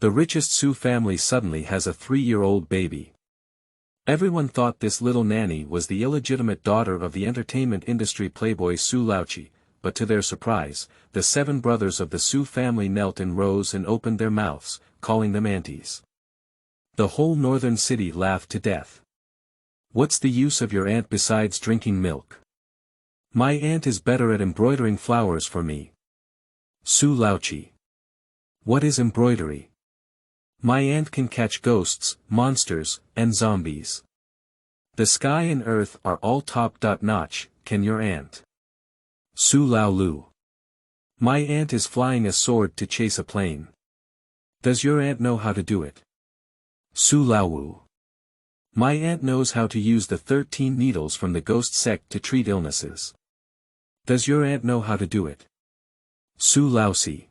The richest Su family suddenly has a 3-year-old baby. Everyone thought this little nanny was the illegitimate daughter of the entertainment industry playboy Su Laoqi, but to their surprise, the 7 brothers of the Su family knelt in rows and opened their mouths, calling them aunties. The whole northern city laughed to death. What's the use of your aunt besides drinking milk? My aunt is better at embroidering flowers for me. Su Laoqi. What is embroidery? My aunt can catch ghosts, monsters, and zombies. The sky and earth are all top-notch, can your aunt? Su Laoqi. My aunt is flying a sword to chase a plane. Does your aunt know how to do it? Su Laoqi. My aunt knows how to use the 13 needles from the ghost sect to treat illnesses. Does your aunt know how to do it? Su Laoqi.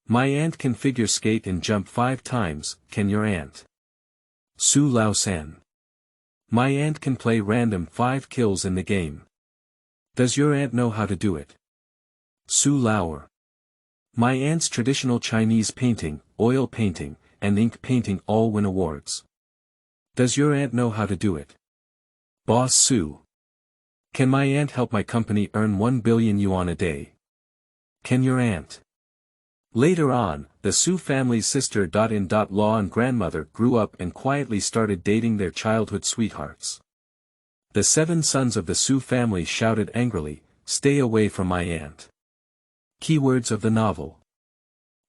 My aunt can figure skate and jump 5 times, can your aunt? Su Laosan. My aunt can play random 5 kills in the game. Does your aunt know how to do it? Su Laoqi. My aunt's traditional Chinese painting, oil painting, and ink painting all win awards. Does your aunt know how to do it? Boss Su. Can my aunt help my company earn 1 billion yuan a day? Can your aunt? Later on, the Su family's sister-in-law and grandmother grew up and quietly started dating their childhood sweethearts. The 7 sons of the Su family shouted angrily, "Stay away from my aunt." Keywords of the novel.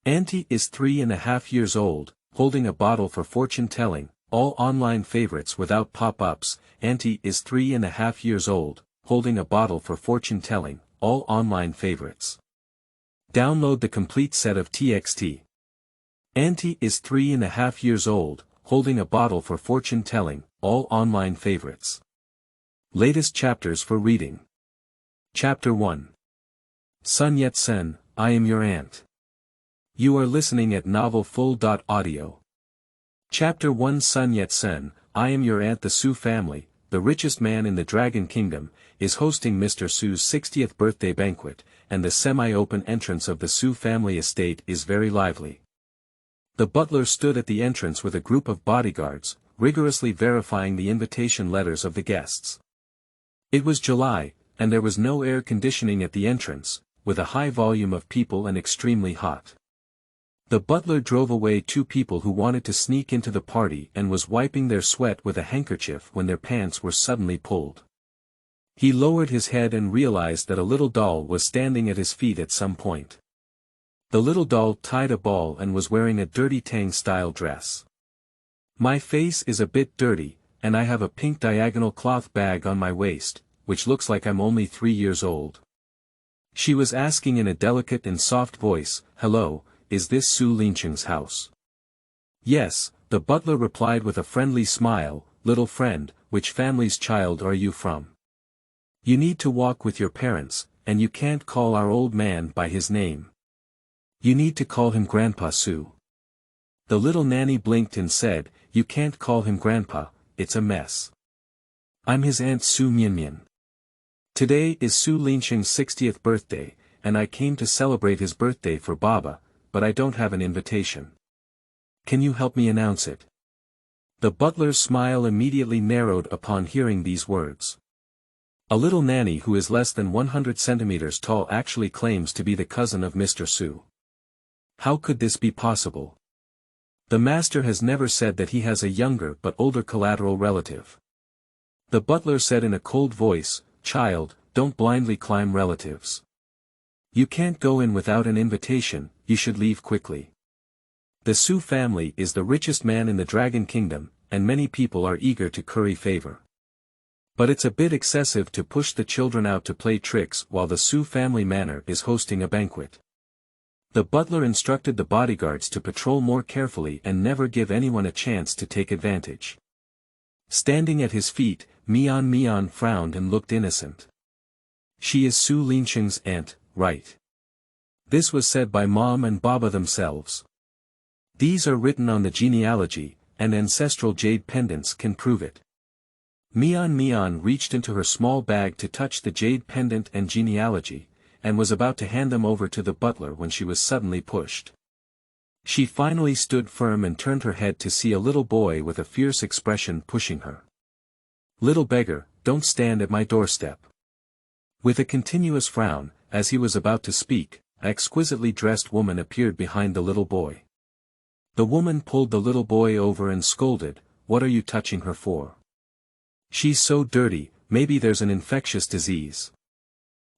Auntie is 3.5 years old, holding a bottle for fortune-telling, all online favorites without pop-ups. Auntie is 3.5 years old, holding a bottle for fortune-telling, all online favorites. Download the complete set of TXT. Auntie is 3.5 years old, holding a bottle for fortune-telling, all online favorites. Latest chapters for reading. Chapter 1. Sun Yat-sen, I am your aunt. You are listening at novelfull.audio. Chapter 1. Sun Yat-sen, I am your aunt. The Su family, the richest man in the Dragon Kingdom, is hosting Mr. Su's 60th birthday banquet, and the semi-open entrance of the Su family estate is very lively. The butler stood at the entrance with a group of bodyguards, rigorously verifying the invitation letters of the guests. It was July, and there was no air conditioning at the entrance, with a high volume of people and extremely hot. The butler drove away 2 people who wanted to sneak into the party and was wiping their sweat with a handkerchief when their pants were suddenly pulled. He lowered his head and realized that a little doll was standing at his feet at some point. The little doll tied a ball and was wearing a dirty Tang-style dress. My face is a bit dirty, and I have a pink diagonal cloth bag on my waist, which looks like I'm only 3 years old. She was asking in a delicate and soft voice, "Hello, is this Su Laoqi's house?" "Yes," the butler replied with a friendly smile, "Little friend, which family's child are you from? You need to walk with your parents, and you can't call our old man by his name. You need to call him Grandpa Su." The little nanny blinked and said, "You can't call him Grandpa, it's a mess. I'm his aunt Su Mian. Today is Su Laoqi's 60th birthday, and I came to celebrate his birthday for Baba, but I don't have an invitation. Can you help me announce it?" The butler's smile immediately narrowed upon hearing these words. A little nanny who is less than 100 centimeters tall actually claims to be the cousin of Mr. Su. How could this be possible? The master has never said that he has a younger but older collateral relative. The butler said in a cold voice, "Child, don't blindly climb relatives. You can't go in without an invitation, you should leave quickly." The Su family is the richest man in the Dragon Kingdom, and many people are eager to curry favor. But it's a bit excessive to push the children out to play tricks while the Su family manor is hosting a banquet. The butler instructed the bodyguards to patrol more carefully and never give anyone a chance to take advantage. Standing at his feet, Mian frowned and looked innocent. "She is Su Laoqi's aunt, right?" This was said by Mom and Baba themselves. These are written on the genealogy, and ancestral jade pendants can prove it. Mian reached into her small bag to touch the jade pendant and genealogy, and was about to hand them over to the butler when she was suddenly pushed. She finally stood firm and turned her head to see a little boy with a fierce expression pushing her. "Little beggar, don't stand at my doorstep." With a continuous frown, as he was about to speak, an exquisitely dressed woman appeared behind the little boy. The woman pulled the little boy over and scolded, "What are you touching her for? She's so dirty, maybe there's an infectious disease."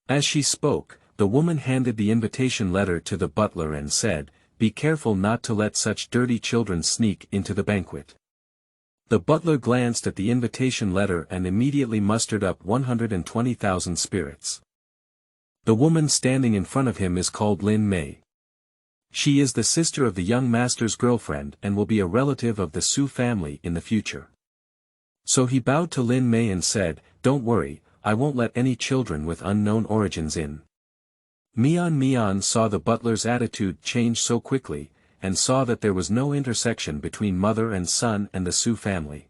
As she spoke, the woman handed the invitation letter to the butler and said, "Be careful not to let such dirty children sneak into the banquet." The butler glanced at the invitation letter and immediately mustered up 120,000 spirits. The woman standing in front of him is called Lin Mei. She is the sister of the young master's girlfriend and will be a relative of the Su family in the future. So he bowed to Lin Mei and said, "Don't worry, I won't let any children with unknown origins in." Mian saw the butler's attitude change so quickly, and saw that there was no intersection between mother and son and the Su family.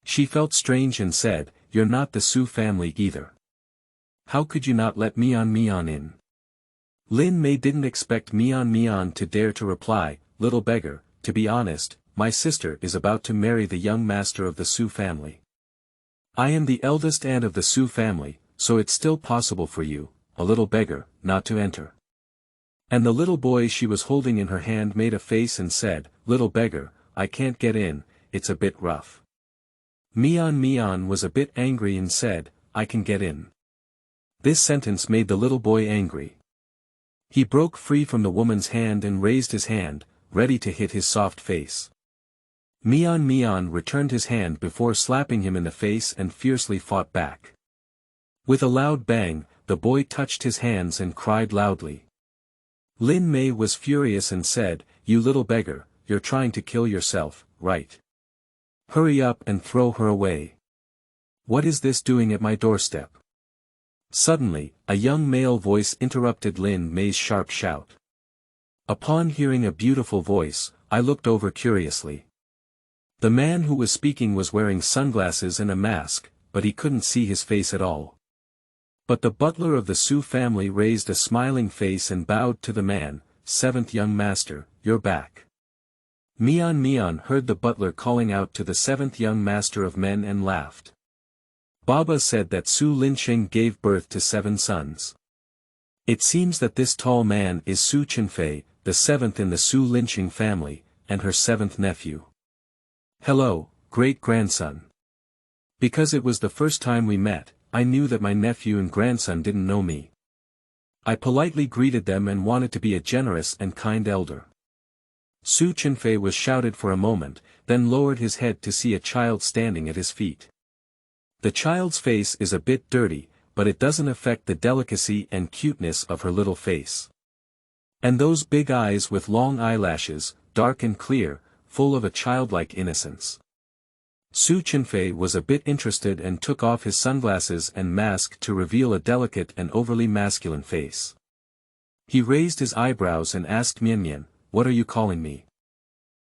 She felt strange and said, "You're not the Su family either. How could you not let Mian in?" Lin Mei didn't expect Mian to dare to reply, "Little beggar, to be honest, my sister is about to marry the young master of the Su family. I am the eldest aunt of the Su family, so it's still possible for you, a little beggar, not to enter." And the little boy she was holding in her hand made a face and said, "Little beggar, I can't get in, it's a bit rough." Mian was a bit angry and said, "I can get in." This sentence made the little boy angry. He broke free from the woman's hand and raised his hand, ready to hit his soft face. Mian returned his hand before slapping him in the face and fiercely fought back. With a loud bang, the boy touched his hands and cried loudly. Lin Mei was furious and said, "You little beggar, you're trying to kill yourself, right? Hurry up and throw her away. What is this doing at my doorstep?" Suddenly, a young male voice interrupted Lin Mei's sharp shout. Upon hearing a beautiful voice, I looked over curiously. The man who was speaking was wearing sunglasses and a mask, but he couldn't see his face at all. But the butler of the Su family raised a smiling face and bowed to the man, "Seventh young master, you're back." Mian heard the butler calling out to the seventh young master of men and laughed. Baba said that Su Linqing gave birth to 7 sons. It seems that this tall man is Su Chenfei, the 7th in the Su Linqing family, and her 7th nephew. "Hello, great-grandson." Because it was the first time we met, I knew that my nephew and grandson didn't know me. I politely greeted them and wanted to be a generous and kind elder. Su Chenfei was shouted for a moment, then lowered his head to see a child standing at his feet. The child's face is a bit dirty, but it doesn't affect the delicacy and cuteness of her little face. And those big eyes with long eyelashes, dark and clear, full of a childlike innocence. Su Chenfei was a bit interested and took off his sunglasses and mask to reveal a delicate and overly masculine face. He raised his eyebrows and asked Mian, "What are you calling me?"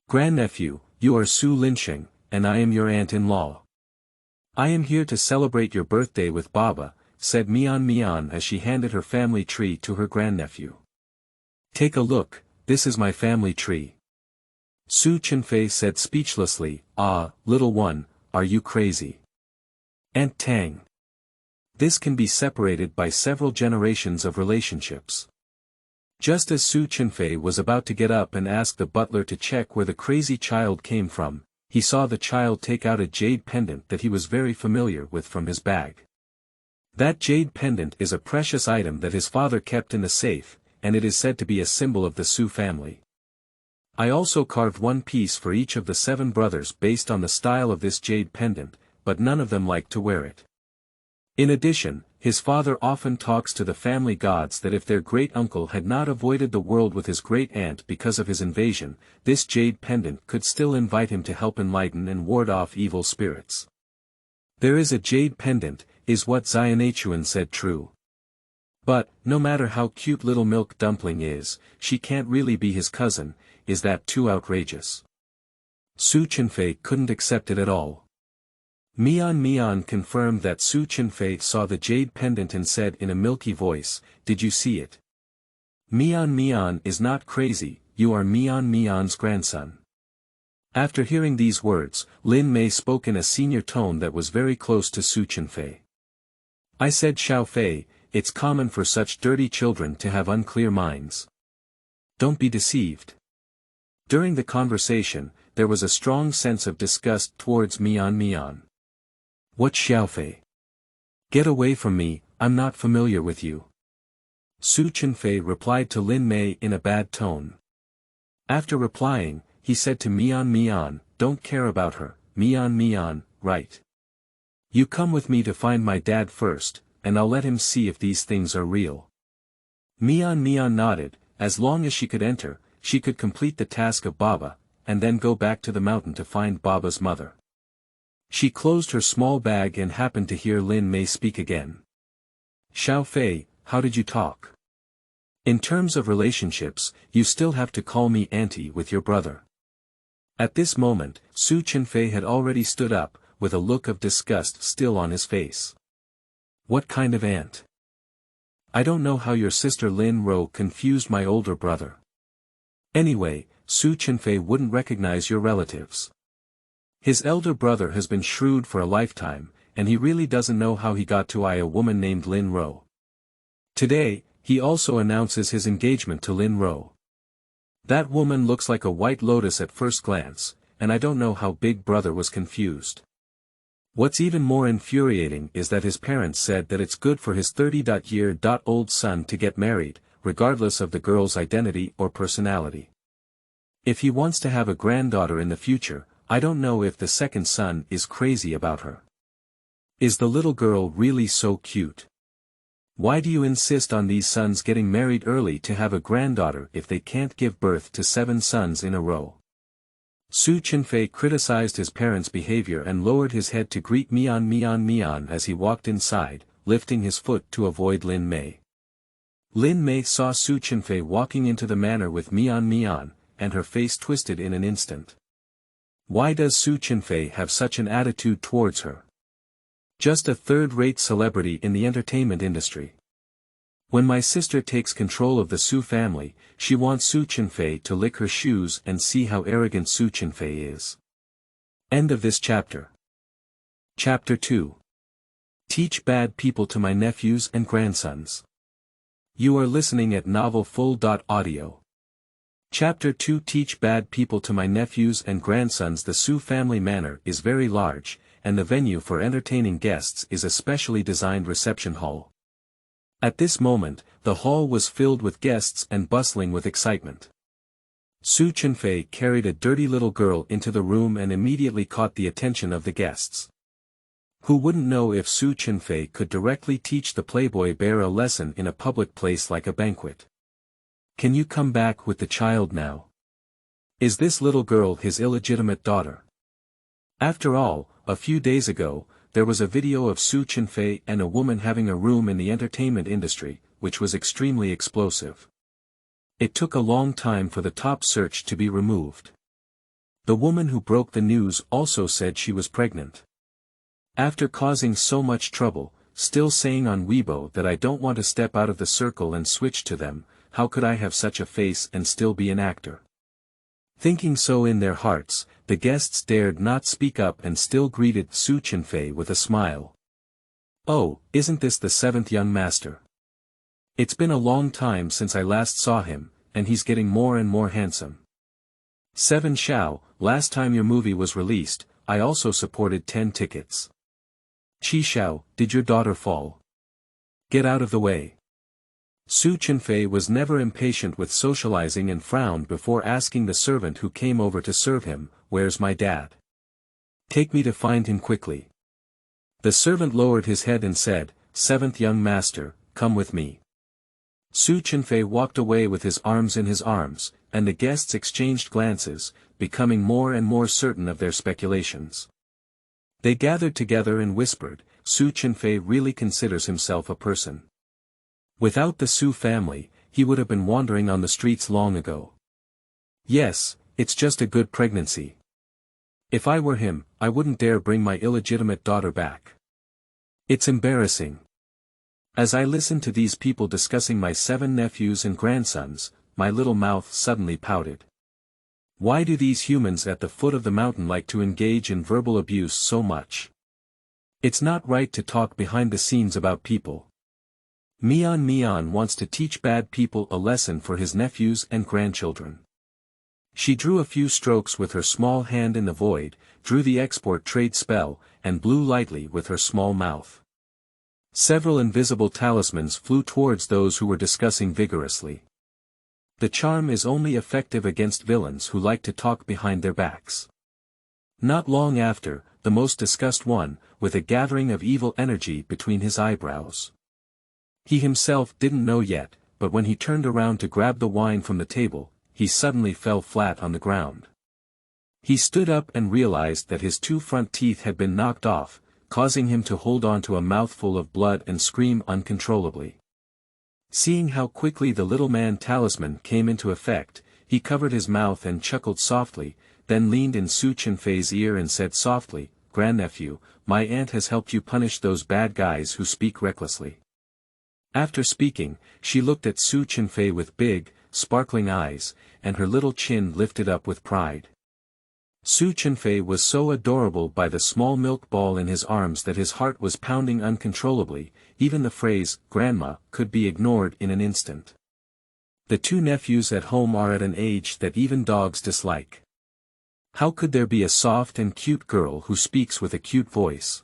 "Grandnephew, you are Su Linqing, and I am your aunt-in-law." "I am here to celebrate your birthday with Baba," said Mian as she handed her family tree to her grandnephew. "Take a look, this is my family tree." Su Chenfei said speechlessly, "Ah, little one, are you crazy? Aunt Tang. This can be separated by several generations of relationships." Just as Su Chenfei was about to get up and ask the butler to check where the crazy child came from, he saw the child take out a jade pendant that he was very familiar with from his bag. That jade pendant is a precious item that his father kept in the safe, and it is said to be a symbol of the Su family. I also carved one piece for each of the 7 brothers based on the style of this jade pendant, but none of them liked to wear it. In addition, his father often talks to the family gods that if their great-uncle had not avoided the world with his great-aunt because of his invasion, this jade pendant could still invite him to help enlighten and ward off evil spirits. "There is a jade pendant," is what Xianachuan said true. But, no matter how cute little milk dumpling is, she can't really be his cousin. Is that too outrageous? Su Chenfei couldn't accept it at all. Mian confirmed that Su Chenfei saw the jade pendant and said in a milky voice, "Did you see it?" Mian is not crazy, you are Mian's grandson. After hearing these words, Lin Mei spoke in a senior tone that was very close to Su Qianfei. I said, Xiao Fei, it's common for such dirty children to have unclear minds. Don't be deceived. During the conversation, there was a strong sense of disgust towards Mian. What, Xiao Fei? Get away from me, I'm not familiar with you. Su Qianfei replied to Lin Mei in a bad tone. After replying, he said to Mian, don't care about her, Mian, right. You come with me to find my dad first, and I'll let him see if these things are real. Mian nodded. As long as she could enter, she could complete the task of Baba, and then go back to the mountain to find Baba's mother. She closed her small bag and happened to hear Lin Mei speak again. Xiao Fei, how did you talk? In terms of relationships, you still have to call me Auntie with your brother. At this moment, Su Qianfei had already stood up, with a look of disgust still on his face. What kind of aunt? I don't know how your sister Lin Ro confused my older brother. Anyway, Su Qianfei wouldn't recognize your relatives. His elder brother has been shrewd for a lifetime, and he really doesn't know how he got to a woman named Lin Ro. Today, he also announces his engagement to Lin Ro. That woman looks like a white lotus at first glance, and I don't know how Big Brother was confused. What's even more infuriating is that his parents said that it's good for his 30-year-old son to get married, regardless of the girl's identity or personality. If he wants to have a granddaughter in the future, I don't know if the second son is crazy about her. Is the little girl really so cute? Why do you insist on these sons getting married early to have a granddaughter if they can't give birth to 7 sons in a row? Su Qianfei criticized his parents' behavior and lowered his head to greet Mian as he walked inside, lifting his foot to avoid Lin Mei. Lin Mei saw Su Qianfei walking into the manor with Mian, and her face twisted in an instant. Why does Su Qianfei have such an attitude towards her? Just a third-rate celebrity in the entertainment industry. When my sister takes control of the Su family, she wants Su Qianfei to lick her shoes and see how arrogant Su Qianfei is. End of this chapter. Chapter 2. Teach bad people to my nephews and grandsons. You are listening at novelfull.audio. Chapter 2. Teach bad people to my nephews and grandsons. The Su family manor is very large, and the venue for entertaining guests is a specially designed reception hall. At this moment, the hall was filled with guests and bustling with excitement. Su Qianfei carried a dirty little girl into the room and immediately caught the attention of the guests. Who wouldn't know if Su Qianfei could directly teach the playboy bear a lesson in a public place like a banquet? Can you come back with the child now? Is this little girl his illegitimate daughter? After all, a few days ago, there was a video of Su Qianfei and a woman having a room in the entertainment industry, which was extremely explosive. It took a long time for the top search to be removed. The woman who broke the news also said she was pregnant. After causing so much trouble, still saying on Weibo that I don't want to step out of the circle and switch to them, how could I have such a face and still be an actor? Thinking so in their hearts, the guests dared not speak up and still greeted Su Qianfei with a smile. Oh, isn't this the 7th young master? It's been a long time since I last saw him, and he's getting more and more handsome. 7 Xiao, last time your movie was released, I also supported 10 tickets. Qi Xiao, did your daughter fall? Get out of the way. Su Qianfei was never impatient with socializing and frowned before asking the servant who came over to serve him, "Where's my dad? Take me to find him quickly." The servant lowered his head and said, "7th young master, come with me." Su Qianfei walked away with his arms in his arms, and the guests exchanged glances, becoming more and more certain of their speculations. They gathered together and whispered, Su Qianfei really considers himself a person. Without the Su family, he would have been wandering on the streets long ago. Yes, it's just a good pregnancy. If I were him, I wouldn't dare bring my illegitimate daughter back. It's embarrassing. As I listened to these people discussing my 7 nephews and grandsons, my little mouth suddenly pouted. Why do these humans at the foot of the mountain like to engage in verbal abuse so much? It's not right to talk behind the scenes about people. Mian wants to teach bad people a lesson for his nephews and grandchildren. She drew a few strokes with her small hand in the void, drew the export trade spell, and blew lightly with her small mouth. Several invisible talismans flew towards those who were discussing vigorously. The charm is only effective against villains who like to talk behind their backs. Not long after, the most discussed one, with a gathering of evil energy between his eyebrows. He himself didn't know yet, but when he turned around to grab the wine from the table, he suddenly fell flat on the ground. He stood up and realized that his 2 front teeth had been knocked off, causing him to hold on to a mouthful of blood and scream uncontrollably. Seeing how quickly the little man talisman came into effect, he covered his mouth and chuckled softly, then leaned in Su Chenfei's ear and said softly, "Grandnephew, my aunt has helped you punish those bad guys who speak recklessly." After speaking, she looked at Su Chenfei with big, sparkling eyes, and her little chin lifted up with pride. Su Chenfei was so adorable by the small milk ball in his arms that his heart was pounding uncontrollably. Even the phrase, "grandma," could be ignored in an instant. The 2 nephews at home are at an age that even dogs dislike. How could there be a soft and cute girl who speaks with a cute voice?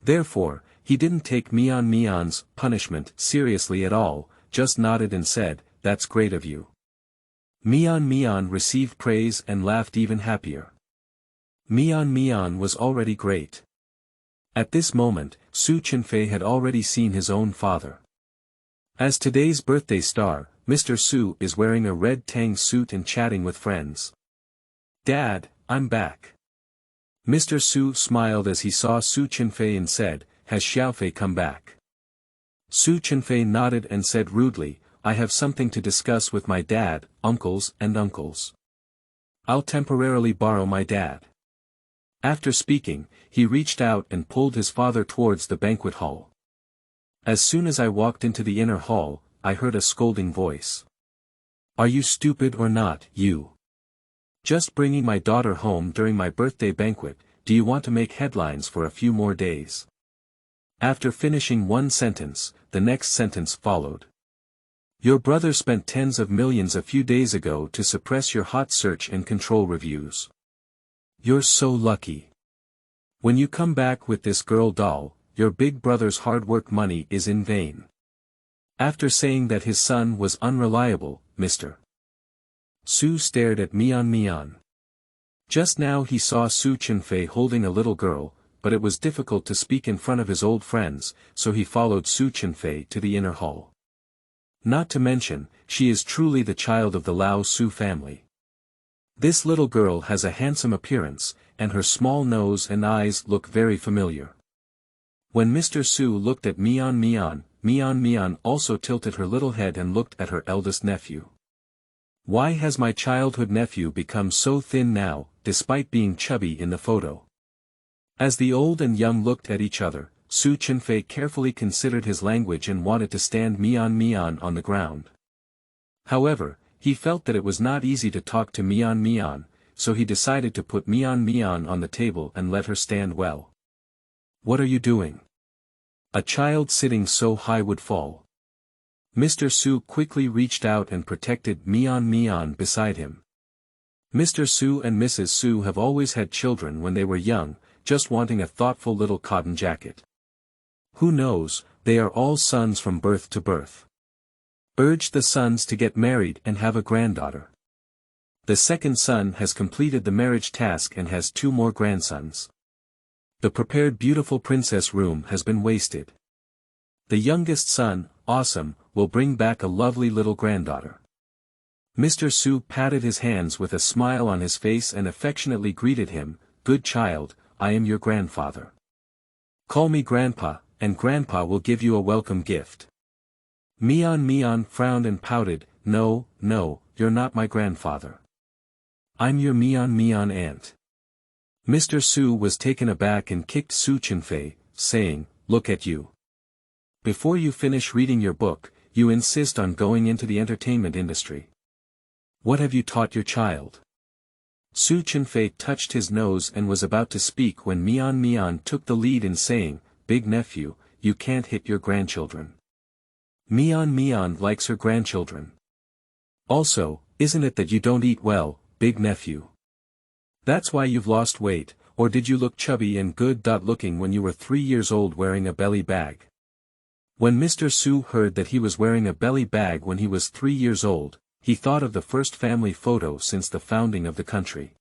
Therefore, he didn't take Mian's punishment seriously at all, just nodded and said, "That's great of you." Mian received praise and laughed even happier. Mian was already great. At this moment, Su Chenfei had already seen his own father. As today's birthday star, Mr. Su is wearing a red tang suit and chatting with friends. "Dad, I'm back." Mr. Su smiled as he saw Su Chenfei and said, "Has Xiaofei come back?" Su Chenfei nodded and said rudely, "I have something to discuss with my dad, uncles. I'll temporarily borrow my dad." After speaking, he reached out and pulled his father towards the banquet hall. As soon as I walked into the inner hall, I heard a scolding voice. "Are you stupid or not, you? Just bringing my daughter home during my birthday banquet, do you want to make headlines for a few more days?" After finishing one sentence, the next sentence followed. "Your brother spent tens of millions a few days ago to suppress your hot search and control reviews. You're so lucky. When you come back with this girl doll, your big brother's hard work money is in vain." After saying that his son was unreliable, Mr. Su stared at Mian. Just now he saw Su Chenfei holding a little girl, but it was difficult to speak in front of his old friends, so he followed Su Chenfei to the inner hall. Not to mention, she is truly the child of the Lao Su family. This little girl has a handsome appearance, and her small nose and eyes look very familiar. When Mr. Su looked at Mian also tilted her little head and looked at her eldest nephew. Why has my childhood nephew become so thin now, despite being chubby in the photo? As the old and young looked at each other, Su Chenfei carefully considered his language and wanted to stand Mian on the ground. However, he felt that it was not easy to talk to Mian, so he decided to put Mian on the table and let her stand well. "What are you doing? A child sitting so high would fall." Mr. Su quickly reached out and protected Mian beside him. Mr. Su and Mrs. Su have always had children when they were young, just wanting a thoughtful little cotton jacket. Who knows, they are all sons from birth to birth. Urge the sons to get married and have a granddaughter. The second son has completed the marriage task and has 2 more grandsons. The prepared beautiful princess room has been wasted. The youngest son, Awesome, will bring back a lovely little granddaughter. Mr. Su patted his hands with a smile on his face and affectionately greeted him, "Good child, I am your grandfather. Call me Grandpa, and Grandpa will give you a welcome gift." Mian frowned and pouted, No, you're not my grandfather. I'm your Mian aunt." Mr. Su was taken aback and kicked Su Chenfei, saying, "Look at you. Before you finish reading your book, you insist on going into the entertainment industry." What have you taught your child? Su Chenfei touched his nose and was about to speak when Mian took the lead in saying, "Big nephew, you can't hit your grandchildren. Mian likes her grandchildren. Also, isn't it that you don't eat well, big nephew? That's why you've lost weight, or did you look chubby and good-looking when you were 3 years old wearing a belly bag?" When Mr. Su heard that he was wearing a belly bag when he was 3 years old, he thought of the first family photo since the founding of the country.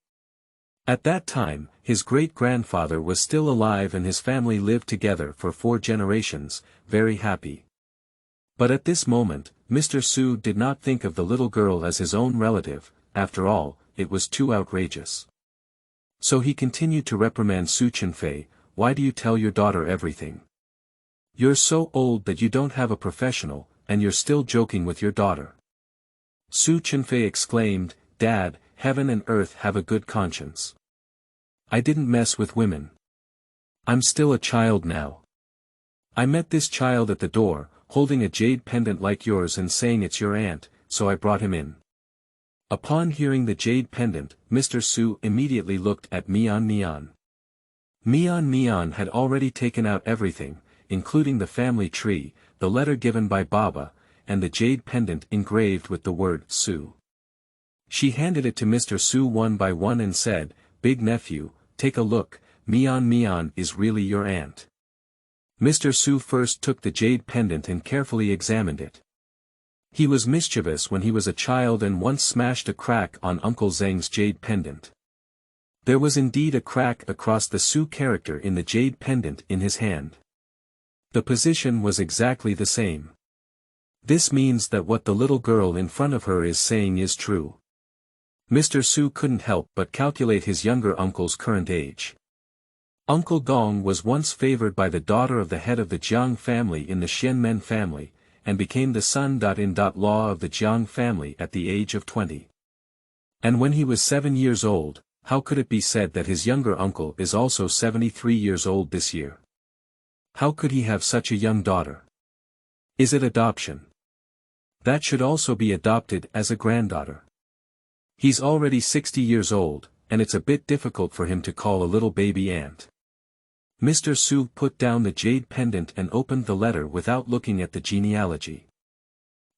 At that time, his great-grandfather was still alive and his family lived together for 4 generations, very happy. But at this moment, Mr. Su did not think of the little girl as his own relative. After all, it was too outrageous. So he continued to reprimand Su Chenfei, "Why do you tell your daughter everything? You're so old that you don't have a professional, and you're still joking with your daughter." Su Chenfei exclaimed, "Dad, heaven and earth have a good conscience. I didn't mess with women. I'm still a child now. I met this child at the door, holding a jade pendant like yours and saying it's your aunt, so I brought him in." Upon hearing the jade pendant, Mr. Su immediately looked at Mian. Mian had already taken out everything, including the family tree, the letter given by Baba, and the jade pendant engraved with the word Su. She handed it to Mr. Su one by one and said, "Big nephew, take a look, Mian is really your aunt." Mr. Su first took the jade pendant and carefully examined it. He was mischievous when he was a child and once smashed a crack on Uncle Zheng's jade pendant. There was indeed a crack across the Su character in the jade pendant in his hand. The position was exactly the same. This means that what the little girl in front of her is saying is true. Mr. Su couldn't help but calculate his younger uncle's current age. Uncle Gong was once favored by the daughter of the head of the Jiang family in the Xianmen family, and became the son-in-law of the Jiang family at the age of 20. And when he was 7 years old, how could it be said that his younger uncle is also 73 years old this year? How could he have such a young daughter? Is it adoption? That should also be adopted as a granddaughter. He's already 60 years old, and it's a bit difficult for him to call a little baby aunt. Mr. Su put down the jade pendant and opened the letter without looking at the genealogy.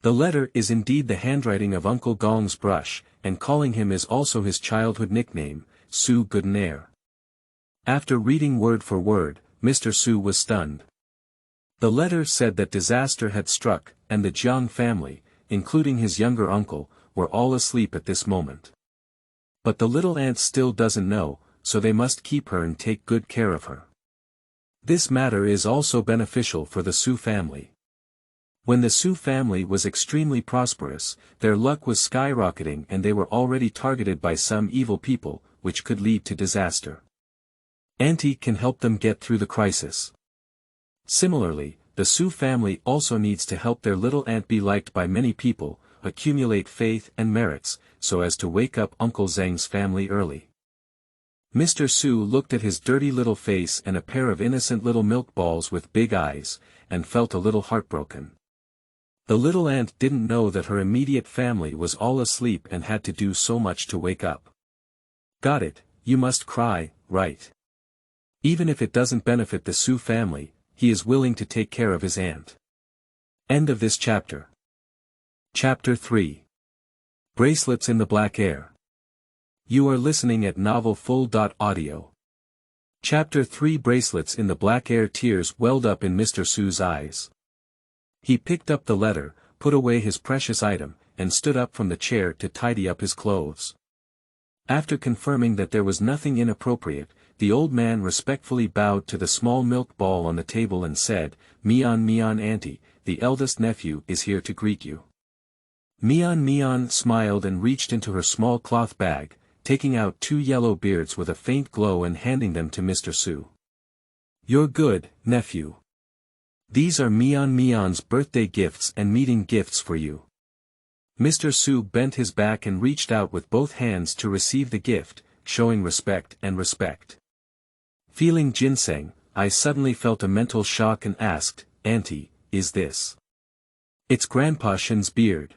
The letter is indeed the handwriting of Uncle Gong's brush, and calling him is also his childhood nickname, Su Goodenair. After reading word for word, Mr. Su was stunned. The letter said that disaster had struck, and the Jiang family, including his younger uncle, were all asleep at this moment. But the little aunt still doesn't know, so they must keep her and take good care of her. This matter is also beneficial for the Su family. When the Su family was extremely prosperous, their luck was skyrocketing and they were already targeted by some evil people, which could lead to disaster. Auntie can help them get through the crisis. Similarly, the Su family also needs to help their little aunt be liked by many people, accumulate faith and merits, so as to wake up Uncle Zheng's family early. Mr. Su looked at his dirty little face and a pair of innocent little milk balls with big eyes, and felt a little heartbroken. The little aunt didn't know that her immediate family was all asleep and had to do so much to wake up. Got it, you must cry, right? Even if it doesn't benefit the Su family, he is willing to take care of his aunt. End of this chapter. Chapter 3. Bracelets in the Black Air. You are listening at novelfull.audio. Chapter 3. Bracelets in the Black Air. Tears welled up in Mr. Su's eyes. He picked up the letter, put away his precious item, and stood up from the chair to tidy up his clothes. After confirming that there was nothing inappropriate, the old man respectfully bowed to the small milk ball on the table and said, Mian auntie, the eldest nephew is here to greet you. Mian smiled and reached into her small cloth bag, taking out 2 yellow beards with a faint glow and handing them to Mr. Su. You're good, nephew. These are Mian's birthday gifts and meeting gifts for you. Mr. Su bent his back and reached out with both hands to receive the gift, showing respect. Feeling ginseng, I suddenly felt a mental shock and asked, Auntie, is this? It's Grandpa Shen's beard.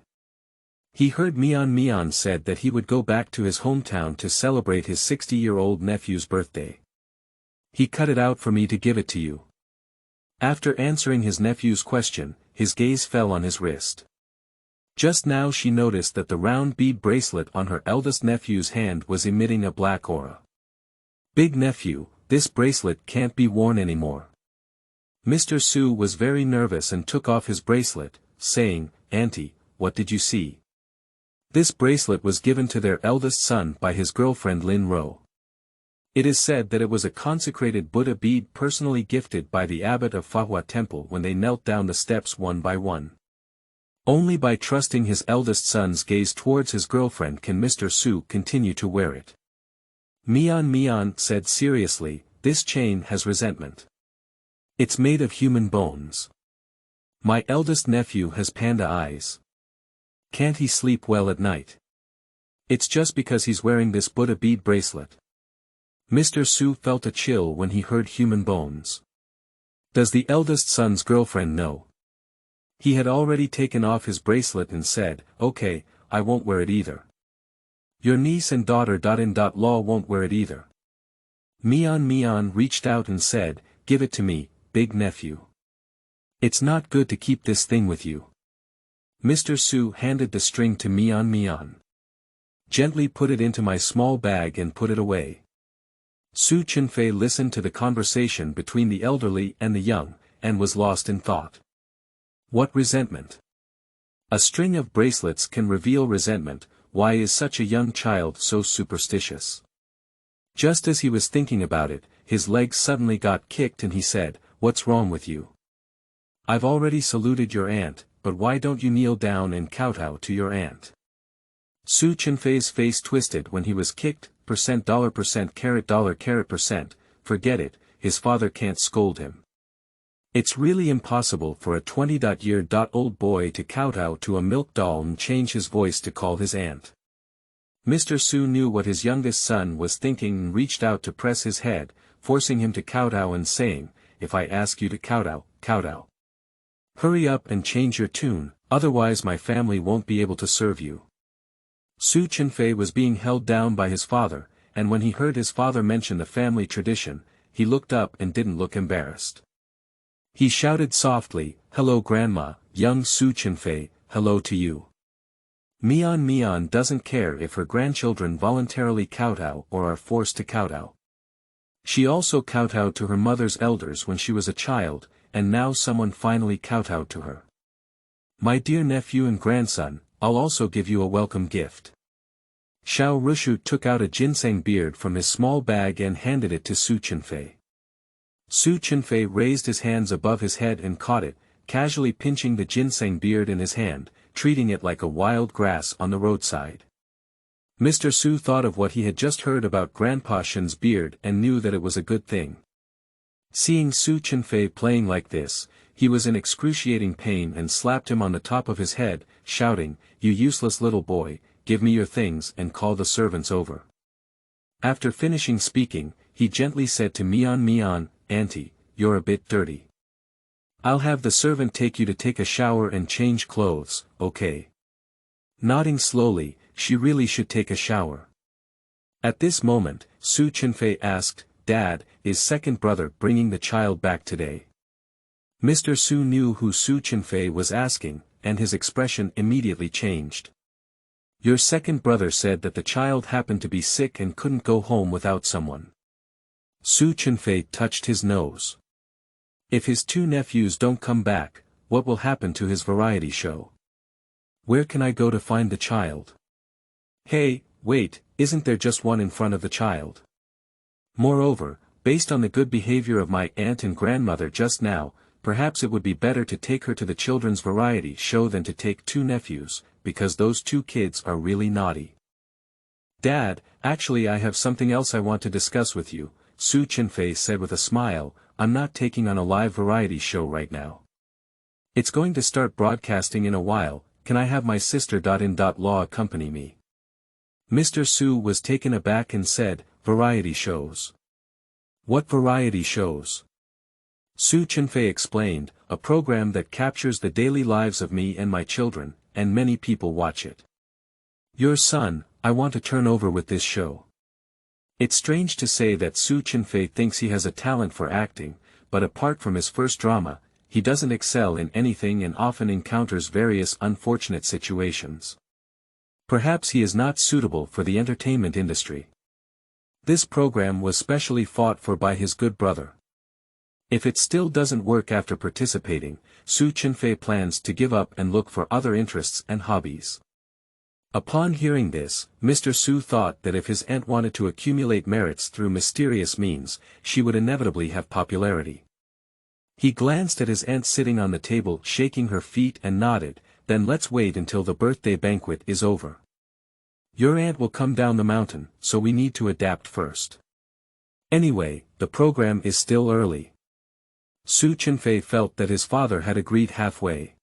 He heard Mian said that he would go back to his hometown to celebrate his 60-year-old nephew's birthday. He cut it out for me to give it to you. After answering his nephew's question, his gaze fell on his wrist. Just now she noticed that the round bead bracelet on her eldest nephew's hand was emitting a black aura. Big nephew, this bracelet can't be worn anymore. Mr. Su was very nervous and took off his bracelet, saying, Auntie, what did you see? This bracelet was given to their eldest son by his girlfriend Lin Ro. It is said that it was a consecrated Buddha bead personally gifted by the abbot of Fahua Temple when they knelt down the steps one by one. Only by trusting his eldest son's gaze towards his girlfriend can Mr. Su continue to wear it. Mian said seriously, this chain has resentment. It's made of human bones. My eldest nephew has panda eyes. Can't he sleep well at night? It's just because he's wearing this Buddha bead bracelet. Mr. Su felt a chill when he heard human bones. Does the eldest son's girlfriend know? He had already taken off his bracelet and said, okay, I won't wear it either. Your niece and daughter-in-law won't wear it either. Mian reached out and said, give it to me, big nephew. It's not good to keep this thing with you. Mr. Su handed the string to Mian. Gently put it into my small bag and put it away. Su Chunfei listened to the conversation between the elderly and the young, and was lost in thought. What resentment? A string of bracelets can reveal resentment. Why is such a young child so superstitious? Just as he was thinking about it, his legs suddenly got kicked and he said, what's wrong with you? I've already saluted your aunt, but why don't you kneel down and kowtow to your aunt? Su Chunfei's face twisted when he was kicked, $, $, forget it, his father can't scold him. It's really impossible for a 20-year-old boy to kowtow to a milk doll and change his voice to call his aunt. Mr. Su knew what his youngest son was thinking and reached out to press his head, forcing him to kowtow and saying, if I ask you to kowtow, kowtow. Hurry up and change your tune, otherwise my family won't be able to serve you. Su Chunfei was being held down by his father, and when he heard his father mention the family tradition, he looked up and didn't look embarrassed. He shouted softly, hello grandma, young Su Chunfei, hello to you. Mian doesn't care if her grandchildren voluntarily kowtow or are forced to kowtow. She also kowtowed to her mother's elders when she was a child, and now someone finally kowtowed to her. My dear nephew and grandson, I'll also give you a welcome gift. Xiao Rushu took out a ginseng beard from his small bag and handed it to Su Chunfei. Su Chunfei raised his hands above his head and caught it, casually pinching the ginseng beard in his hand, treating it like a wild grass on the roadside. Mr. Su thought of what he had just heard about Grandpa Shen's beard and knew that it was a good thing. Seeing Su Chunfei playing like this, he was in excruciating pain and slapped him on the top of his head, shouting, you useless little boy, give me your things and call the servants over. After finishing speaking, he gently said to Mian, Auntie, you're a bit dirty. I'll have the servant take you to take a shower and change clothes, okay? Nodding slowly, she really should take a shower. At this moment, Su Chunfei asked, Dad, is second brother bringing the child back today? Mr. Su knew who Su Chunfei was asking, and his expression immediately changed. Your second brother said that the child happened to be sick and couldn't go home without someone. Su Chunfei touched his nose. If his two nephews don't come back, what will happen to his variety show? Where can I go to find the child? Hey, wait, isn't there just one in front of the child? Moreover, based on the good behavior of my aunt and grandmother just now, perhaps it would be better to take her to the children's variety show than to take two nephews, because those two kids are really naughty. Dad, actually I have something else I want to discuss with you, Su Chunfei said with a smile, I'm not taking on a live variety show right now. It's going to start broadcasting in a while, can I have my sister-in-law accompany me? Mr. Su was taken aback and said, variety shows. What variety shows? Su Chunfei explained, a program that captures the daily lives of me and my children, and many people watch it. Your son, I want to turn over with this show. It's strange to say that Su Chenfei thinks he has a talent for acting, but apart from his first drama, he doesn't excel in anything and often encounters various unfortunate situations. Perhaps he is not suitable for the entertainment industry. This program was specially fought for by his good brother. If it still doesn't work after participating, Su Chenfei plans to give up and look for other interests and hobbies. Upon hearing this, Mr. Su thought that if his aunt wanted to accumulate merits through mysterious means, she would inevitably have popularity. He glanced at his aunt sitting on the table shaking her feet and nodded, then let's wait until the birthday banquet is over. Your aunt will come down the mountain, so we need to adapt first. Anyway, the program is still early. Su Chenfei felt that his father had agreed halfway.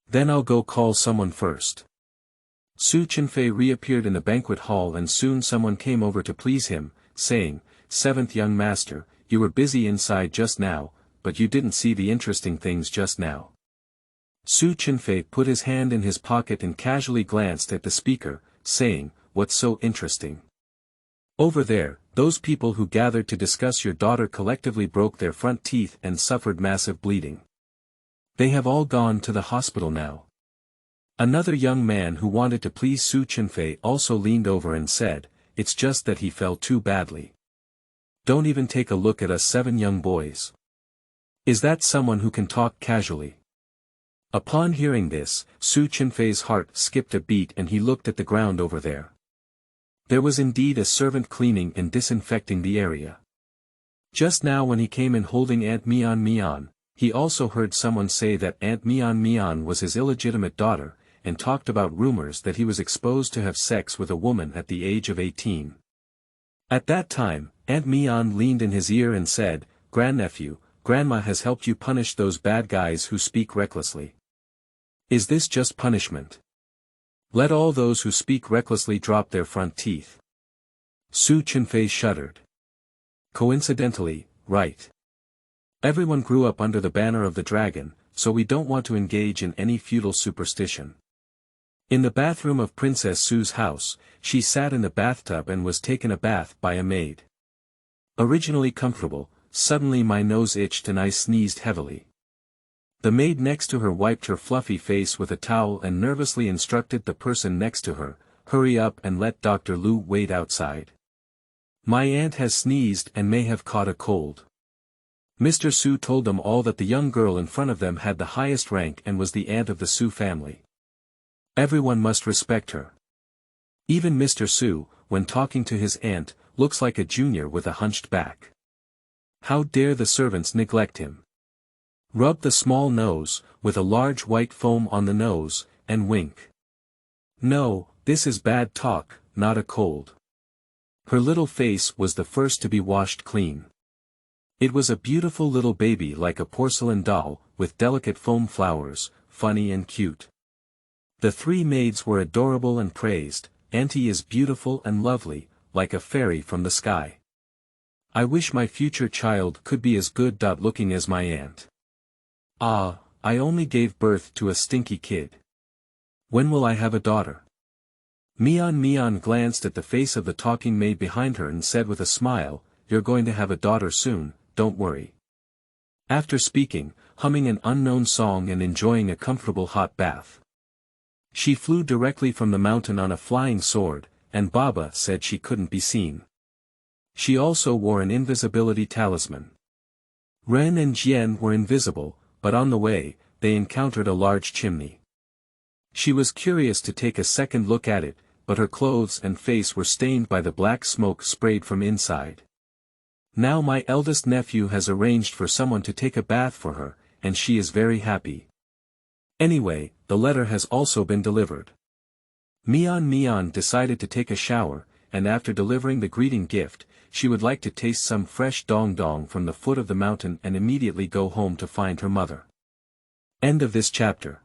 Then I'll go call someone first. Su Chenfei reappeared in the banquet hall and soon someone came over to please him, saying, "Seventh young master, you were busy inside just now, but you didn't see the interesting things just now." Su Chenfei put his hand in his pocket and casually glanced at the speaker, saying, "What's so interesting?" "Over there, those people who gathered to discuss your daughter collectively broke their front teeth and suffered massive bleeding. They have all gone to the hospital now." Another young man who wanted to please Su Chenfei also leaned over and said, "It's just that he fell too badly. Don't even take a look at us 7 young boys. Is that someone who can talk casually?" Upon hearing this, Su Chenfei's heart skipped a beat and he looked at the ground over there. There was indeed a servant cleaning and disinfecting the area. Just now when he came in holding Aunt Mian, he also heard someone say that Aunt Mian was his illegitimate daughter, and talked about rumors that he was exposed to have sex with a woman at the age of 18. At that time, Aunt Mian leaned in his ear and said, "Grandnephew, Grandma has helped you punish those bad guys who speak recklessly. Is this just punishment? Let all those who speak recklessly drop their front teeth." Su Chenfei shuddered. Coincidentally, right. Everyone grew up under the banner of the dragon, so we don't want to engage in any feudal superstition. In the bathroom of Princess Su's house, she sat in the bathtub and was taken a bath by a maid. Originally comfortable, suddenly my nose itched and I sneezed heavily. The maid next to her wiped her fluffy face with a towel and nervously instructed the person next to her, "Hurry up and let Dr. Lu wait outside. My aunt has sneezed and may have caught a cold." Mr. Su told them all that the young girl in front of them had the highest rank and was the aunt of the Su family. Everyone must respect her. Even Mr. Su, when talking to his aunt, looks like a junior with a hunched back. How dare the servants neglect him? Rub the small nose, with a large white foam on the nose, and wink. No, this is bad talk, not a cold. Her little face was the first to be washed clean. It was a beautiful little baby like a porcelain doll, with delicate foam flowers, funny and cute. The 3 maids were adorable and praised, "Auntie is beautiful and lovely, like a fairy from the sky. I wish my future child could be as good looking as my aunt. Ah, I only gave birth to a stinky kid. When will I have a daughter?" Mian glanced at the face of the talking maid behind her and said with a smile, "You're going to have a daughter soon, don't worry." After speaking, humming an unknown song and enjoying a comfortable hot bath, she flew directly from the mountain on a flying sword, and Baba said she couldn't be seen. She also wore an invisibility talisman. Ren and Jian were invisible, but on the way, they encountered a large chimney. She was curious to take a second look at it, but her clothes and face were stained by the black smoke sprayed from inside. Now my eldest nephew has arranged for someone to take a bath for her, and she is very happy. Anyway, the letter has also been delivered. Mian decided to take a shower, and after delivering the greeting gift, she would like to taste some fresh dong from the foot of the mountain and immediately go home to find her mother. End of this chapter.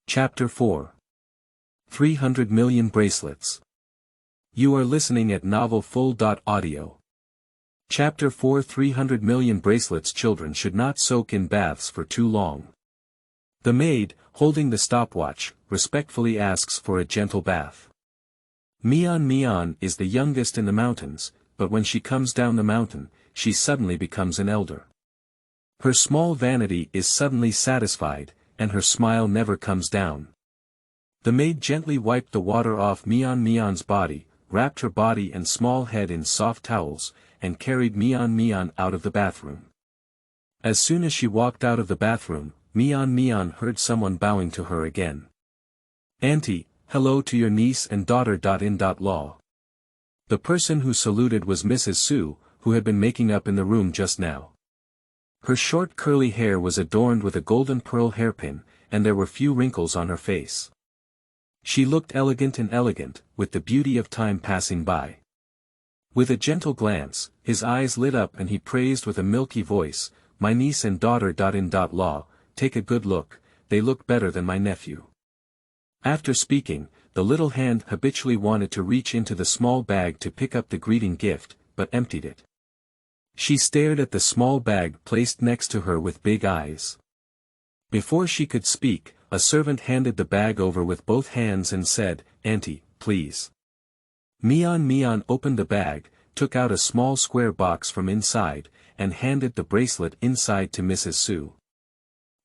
Chapter 4. 300 Million Bracelets. You are listening at novelfull.audio. Chapter 4. 300 Million Bracelets. Children should not soak in baths for too long. The maid, holding the stopwatch, respectfully asks for a gentle bath. Mian is the youngest in the mountains, but when she comes down the mountain, she suddenly becomes an elder. Her small vanity is suddenly satisfied, and her smile never comes down. The maid gently wiped the water off Mian's body, wrapped her body and small head in soft towels, and carried Mian out of the bathroom. As soon as she walked out of the bathroom, Mian heard someone bowing to her again. "Auntie, hello to your niece and daughter. Law." The person who saluted was Mrs. Su, who had been making up in the room just now. Her short curly hair was adorned with a golden pearl hairpin, and there were few wrinkles on her face. She looked elegant, with the beauty of time passing by. With a gentle glance, his eyes lit up and he praised with a milky voice, "My niece and daughter. Law, take a good look, they look better than my nephew." After speaking, the little hand habitually wanted to reach into the small bag to pick up the greeting gift, but emptied it. She stared at the small bag placed next to her with big eyes. Before she could speak, a servant handed the bag over with both hands and said, "Auntie, please." Mian opened the bag, took out a small square box from inside, and handed the bracelet inside to Mrs. Su.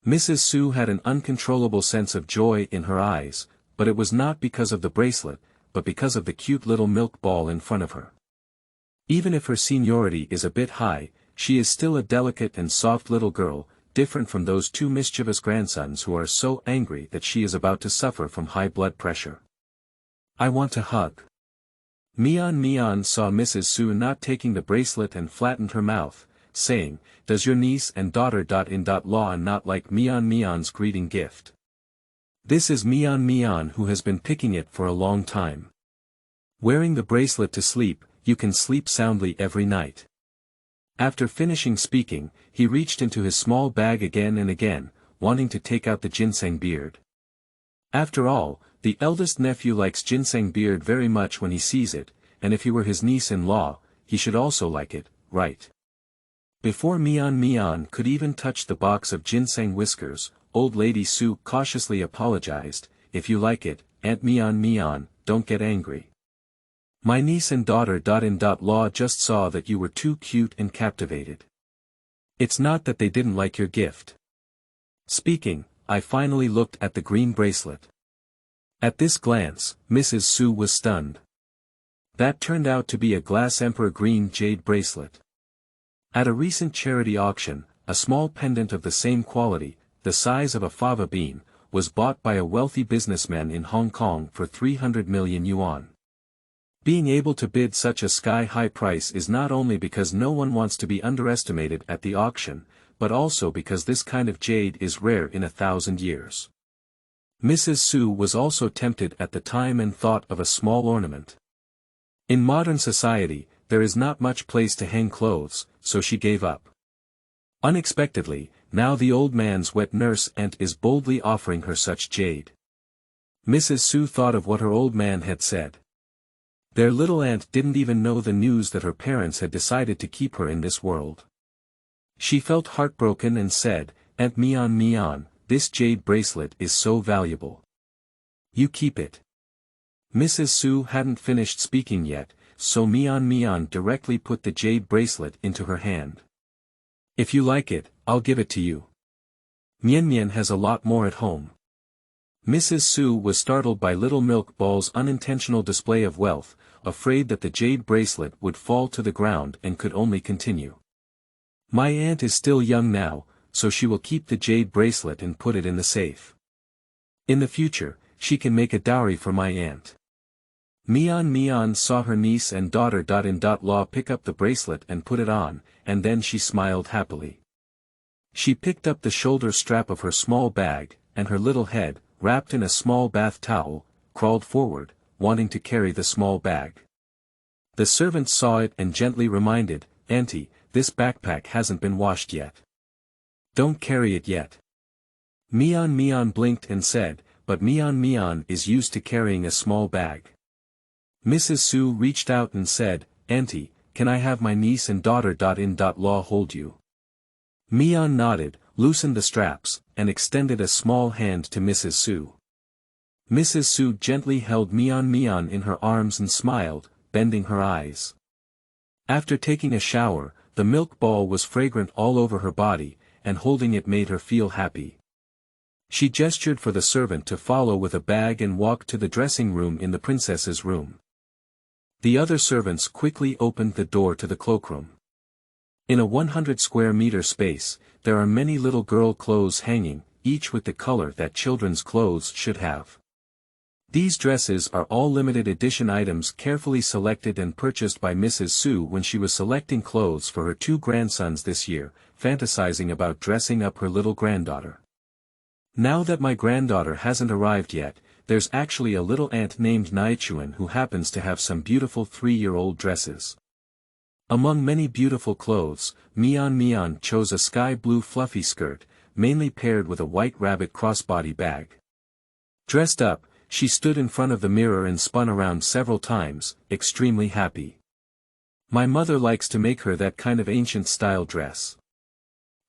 Mrs. Su had an uncontrollable sense of joy in her eyes, but it was not because of the bracelet, but because of the cute little milk ball in front of her. Even if her seniority is a bit high, she is still a delicate and soft little girl, different from those two mischievous grandsons who are so angry that she is about to suffer from high blood pressure. "I want to hug." Mian saw Mrs. Su not taking the bracelet and flattened her mouth, saying, "Does your niece and daughter. Law not like Mian's greeting gift?" This is Mian who has been picking it for a long time. Wearing the bracelet to sleep, you can sleep soundly every night. After finishing speaking, he reached into his small bag again and again, wanting to take out the ginseng beard. After all, the eldest nephew likes ginseng beard very much when he sees it, and if he were his niece-in-law, he should also like it, right? Before Mian could even touch the box of ginseng whiskers, old lady Su cautiously apologized, "If you like it, Aunt Mian, don't get angry. My niece and daughter. Law just saw that you were too cute and captivated. It's not that they didn't like your gift." Speaking, I finally looked at the green bracelet. At this glance, Mrs. Su was stunned. That turned out to be a glass emperor green jade bracelet. At a recent charity auction, a small pendant of the same quality, the size of a fava bean, was bought by a wealthy businessman in Hong Kong for 300 million yuan. Being able to bid such a sky-high price is not only because no one wants to be underestimated at the auction, but also because this kind of jade is rare in 1,000 years. Mrs. Su was also tempted at the time and thought of a small ornament. In modern society, there is not much place to hang clothes, so she gave up. Unexpectedly, now the old man's wet nurse aunt is boldly offering her such jade. Mrs. Su thought of what her old man had said. Their little aunt didn't even know the news that her parents had decided to keep her in this world. She felt heartbroken and said, "Aunt Mian, this jade bracelet is so valuable. You keep it." Mrs. Su hadn't finished speaking yet, so Mian directly put the jade bracelet into her hand. "If you like it, I'll give it to you. Mian has a lot more at home." Mrs. Su was startled by little milk ball's unintentional display of wealth, afraid that the jade bracelet would fall to the ground and could only continue. "My aunt is still young now, so she will keep the jade bracelet and put it in the safe. In the future, she can make a dowry for my aunt." Mian saw her niece and daughter. Law pick up the bracelet and put it on, and then she smiled happily. She picked up the shoulder strap of her small bag, and her little head, wrapped in a small bath towel, crawled forward, wanting to carry the small bag. The servant saw it and gently reminded, "Auntie, this backpack hasn't been washed yet. Don't carry it yet." Mian blinked and said, "But Mian is used to carrying a small bag." Mrs. Su reached out and said, "Auntie, can I have my niece and daughter. Law hold you?" Mian nodded, loosened the straps, and extended a small hand to Mrs. Su. Mrs. Su gently held Mian in her arms and smiled, bending her eyes. After taking a shower, the milk ball was fragrant all over her body, and holding it made her feel happy. She gestured for the servant to follow with a bag and walked to the dressing room in the princess's room. The other servants quickly opened the door to the cloakroom. In a 100 square meter space, there are many little girl clothes hanging, each with the color that children's clothes should have. These dresses are all limited edition items carefully selected and purchased by Mrs. Su when she was selecting clothes for her 2 grandsons this year, fantasizing about dressing up her little granddaughter. Now that my granddaughter hasn't arrived yet, there's actually a little aunt named Naichuan who happens to have some beautiful 3-year-old dresses. Among many beautiful clothes, Mian chose a sky blue fluffy skirt, mainly paired with a white rabbit crossbody bag. Dressed up, she stood in front of the mirror and spun around several times, extremely happy. My mother likes to make her that kind of ancient style dress.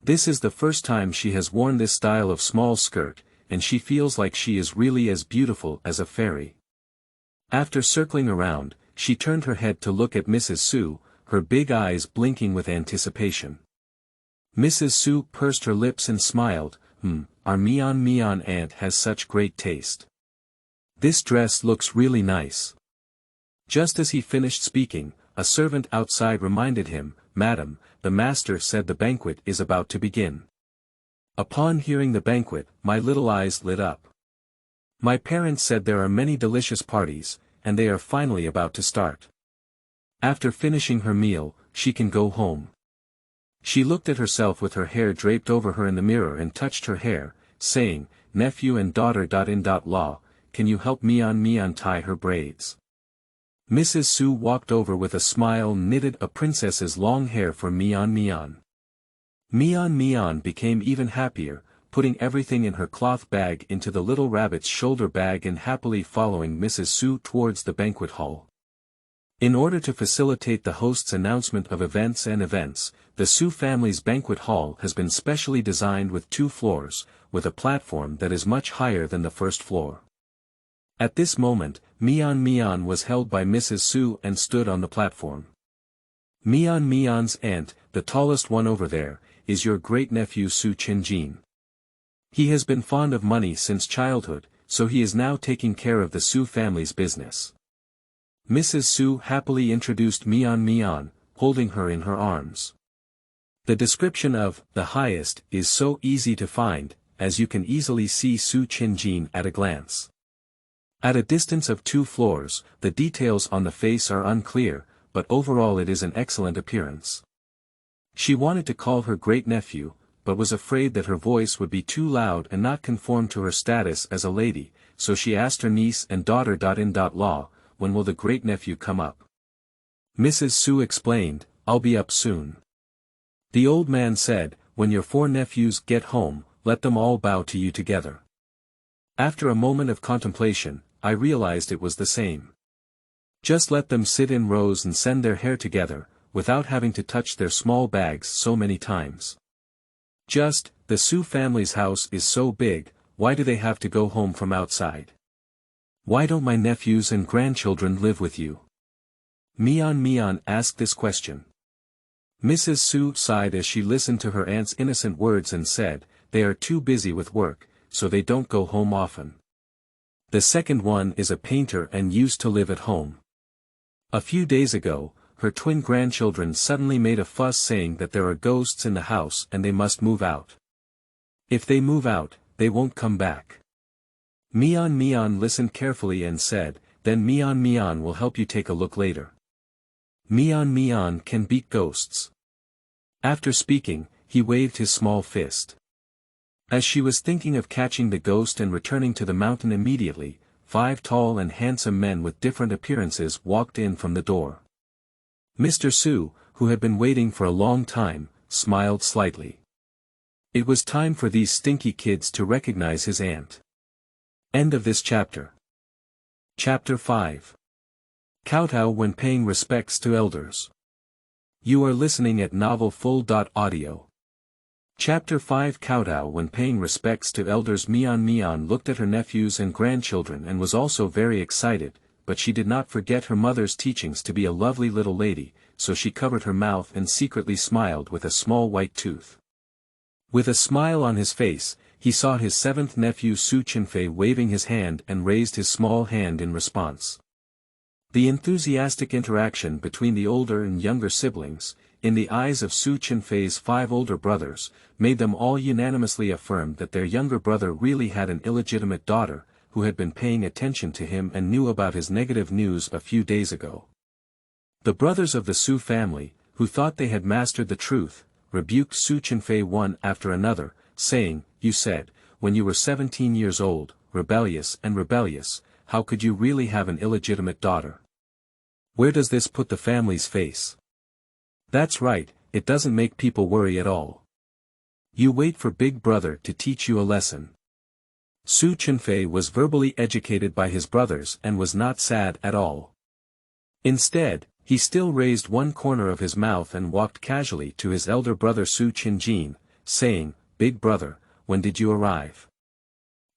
This is the first time she has worn this style of small skirt, and she feels like she is really as beautiful as a fairy. After circling around, she turned her head to look at Mrs. Su, her big eyes blinking with anticipation. Mrs. Su pursed her lips and smiled, our Mian aunt has such great taste. This dress looks really nice. Just as he finished speaking, a servant outside reminded him, Madam, the master said the banquet is about to begin. Upon hearing the banquet, my little eyes lit up. My parents said there are many delicious parties, and they are finally about to start. After finishing her meal, she can go home. She looked at herself with her hair draped over her in the mirror and touched her hair, saying, Nephew and daughter. Law, can you help Mian tie her braids? Mrs. Su walked over with a smile and knitted a princess's long hair for Mian. Mian became even happier, putting everything in her cloth bag into the little rabbit's shoulder bag and happily following Mrs. Su towards the banquet hall. In order to facilitate the host's announcement of events, the Su family's banquet hall has been specially designed with 2 floors, with a platform that is much higher than the first floor. At this moment, Mian was held by Mrs. Su and stood on the platform. Mian's aunt, the tallest one over there, is your great-nephew Su Qinjin. He has been fond of money since childhood, so he is now taking care of the Su family's business. Mrs. Su happily introduced Mian, holding her in her arms. The description of the highest is so easy to find, as you can easily see Su Qinjin at a glance. At a distance of 2 floors, the details on the face are unclear, but overall it is an excellent appearance. She wanted to call her great-nephew, but was afraid that her voice would be too loud and not conform to her status as a lady, so she asked her niece and daughter. Law, when will the great-nephew come up? Mrs. Su explained, I'll be up soon. The old man said, when your 4 nephews get home, let them all bow to you together. After a moment of contemplation, I realized it was the same. Just let them sit in rows and send their hair together, without having to touch their small bags so many times. The Su family's house is so big, why do they have to go home from outside? Why don't my nephews and grandchildren live with you? Mian asked this question. Mrs. Su sighed as she listened to her aunt's innocent words and said, they are too busy with work, so they don't go home often. The second one is a painter and used to live at home. A few days ago, her twin grandchildren suddenly made a fuss saying that there are ghosts in the house and they must move out. If they move out, they won't come back. Mian listened carefully and said, then Mian will help you take a look later. Mian can beat ghosts. After speaking, he waved his small fist. As she was thinking of catching the ghost and returning to the mountain immediately, 5 tall and handsome men with different appearances walked in from the door. Mr. Su, who had been waiting for a long time, smiled slightly. It was time for these stinky kids to recognize his aunt. End of this chapter. Chapter 5. Kowtow when paying respects to elders. You are listening at novelfull.audio. Chapter 5 Kowtow. When paying respects to elders, Mian looked at her nephews and grandchildren and was also very excited, but she did not forget her mother's teachings to be a lovely little lady, so she covered her mouth and secretly smiled with a small white tooth. With a smile on his face, he saw his seventh nephew Su Laoqi waving his hand and raised his small hand in response. The enthusiastic interaction between the older and younger siblings, in the eyes of Su Laoqi's 5 older brothers, made them all unanimously affirm that their younger brother really had an illegitimate daughter, who had been paying attention to him and knew about his negative news a few days ago. The brothers of the Su family, who thought they had mastered the truth, rebuked Su Laoqi one after another, saying, "You said, when you were 17 years old, rebellious, how could you really have an illegitimate daughter? Where does this put the family's face? That's right, it doesn't make people worry at all. You wait for Big Brother to teach you a lesson." Su Laoqi was verbally educated by his brothers and was not sad at all. Instead, he still raised one corner of his mouth and walked casually to his elder brother Su Laoqi, saying, "Big Brother, when did you arrive?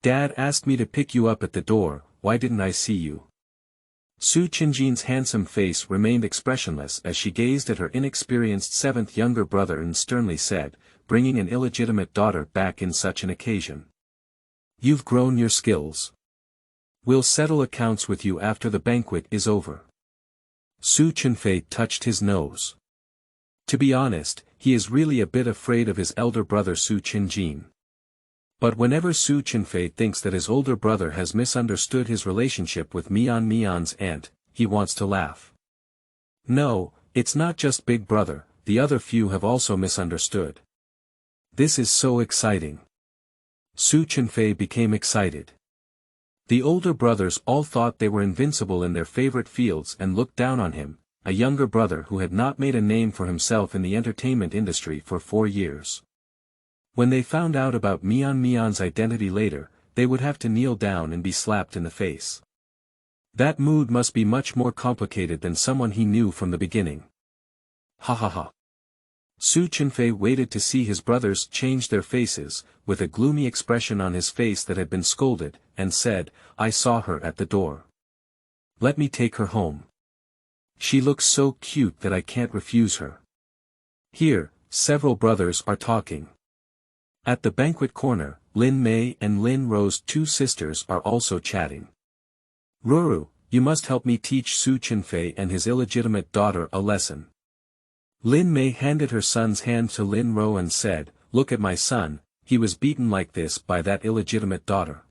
Dad asked me to pick you up at the door, why didn't I see you?" Su Laoqi's handsome face remained expressionless as she gazed at her inexperienced 7th younger brother and sternly said, "Bringing an illegitimate daughter back in such an occasion. You've grown your skills. We'll settle accounts with you after the banquet is over." Su Laoqi touched his nose. To be honest, he is really a bit afraid of his elder brother Su Laoqi. But whenever Su Laoqi thinks that his older brother has misunderstood his relationship with Mian's aunt, he wants to laugh. No, it's not just Big Brother, the other few have also misunderstood. This is so exciting. Su Laoqi became excited. The older brothers all thought they were invincible in their favorite fields and looked down on him, a younger brother who had not made a name for himself in the entertainment industry for 4 years. When they found out about Mian's identity later, they would have to kneel down and be slapped in the face. That mood must be much more complicated than someone he knew from the beginning. Ha ha ha. Su Laoqi waited to see his brothers change their faces, with a gloomy expression on his face that had been scolded, and said, "I saw her at the door. Let me take her home. She looks so cute that I can't refuse her." Here, several brothers are talking. At the banquet corner, Lin Mei and Lin Ro's 2 sisters are also chatting. "Ruru, you must help me teach Su Laoqi and his illegitimate daughter a lesson." Lin Mei handed her son's hand to Lin Ro and said, "Look at my son, he was beaten like this by that illegitimate daughter."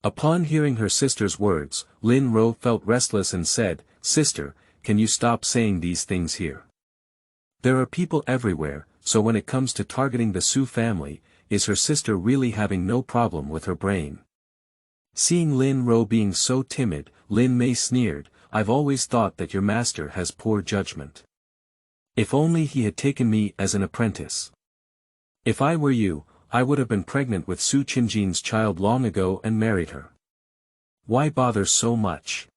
Upon hearing her sister's words, Lin Ro felt restless and said, "Sister, can you stop saying these things here? There are people everywhere, so when it comes to targeting the Su family, is her sister really having no problem with her brain?" Seeing Lin Ro being so timid, Lin Mei sneered, "I've always thought that your master has poor judgment. If only he had taken me as an apprentice. If I were you, I would have been pregnant with Su Laoqi's child long ago and married her. Why bother so much?"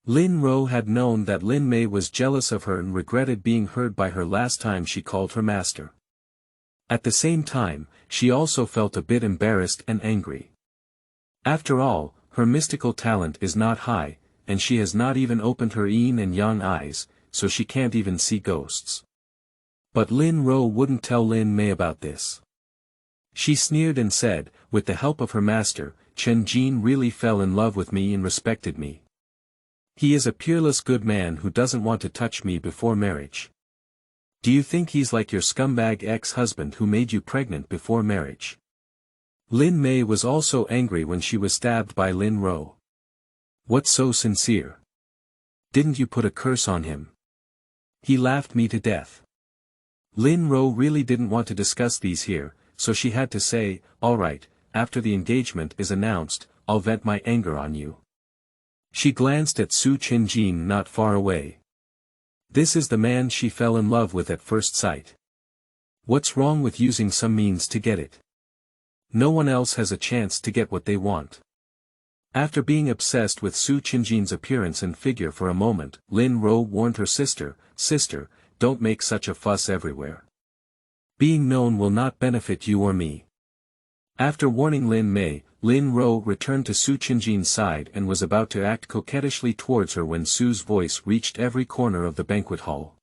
Lin Ro had known that Lin Mei was jealous of her and regretted being heard by her last time she called her master. At the same time, she also felt a bit embarrassed and angry. After all, her mystical talent is not high, and she has not even opened her yin and yang eyes, so she can't even see ghosts. But Lin Ro wouldn't tell Lin Mei about this. She sneered and said, "With the help of her master, Chen Jin really fell in love with me and respected me. He is a peerless good man who doesn't want to touch me before marriage. Do you think he's like your scumbag ex-husband who made you pregnant before marriage?" Lin Mei was also angry when she was stabbed by Lin Ro. "What's so sincere? Didn't you put a curse on him? He laughed me to death." Lin Ro really didn't want to discuss these here, so she had to say, "All right, after the engagement is announced, I'll vent my anger on you." She glanced at Su Laoqi not far away. This is the man she fell in love with at first sight. What's wrong with using some means to get it? No one else has a chance to get what they want. After being obsessed with Su Laoqi's appearance and figure for a moment, Lin Ro warned her sister, "Sister, don't make such a fuss everywhere. Being known will not benefit you or me. After warning Lin Mei, Lin Ro returned to Su Qinjin's side and was about to act coquettishly towards her when Su's voice reached every corner of the banquet hall.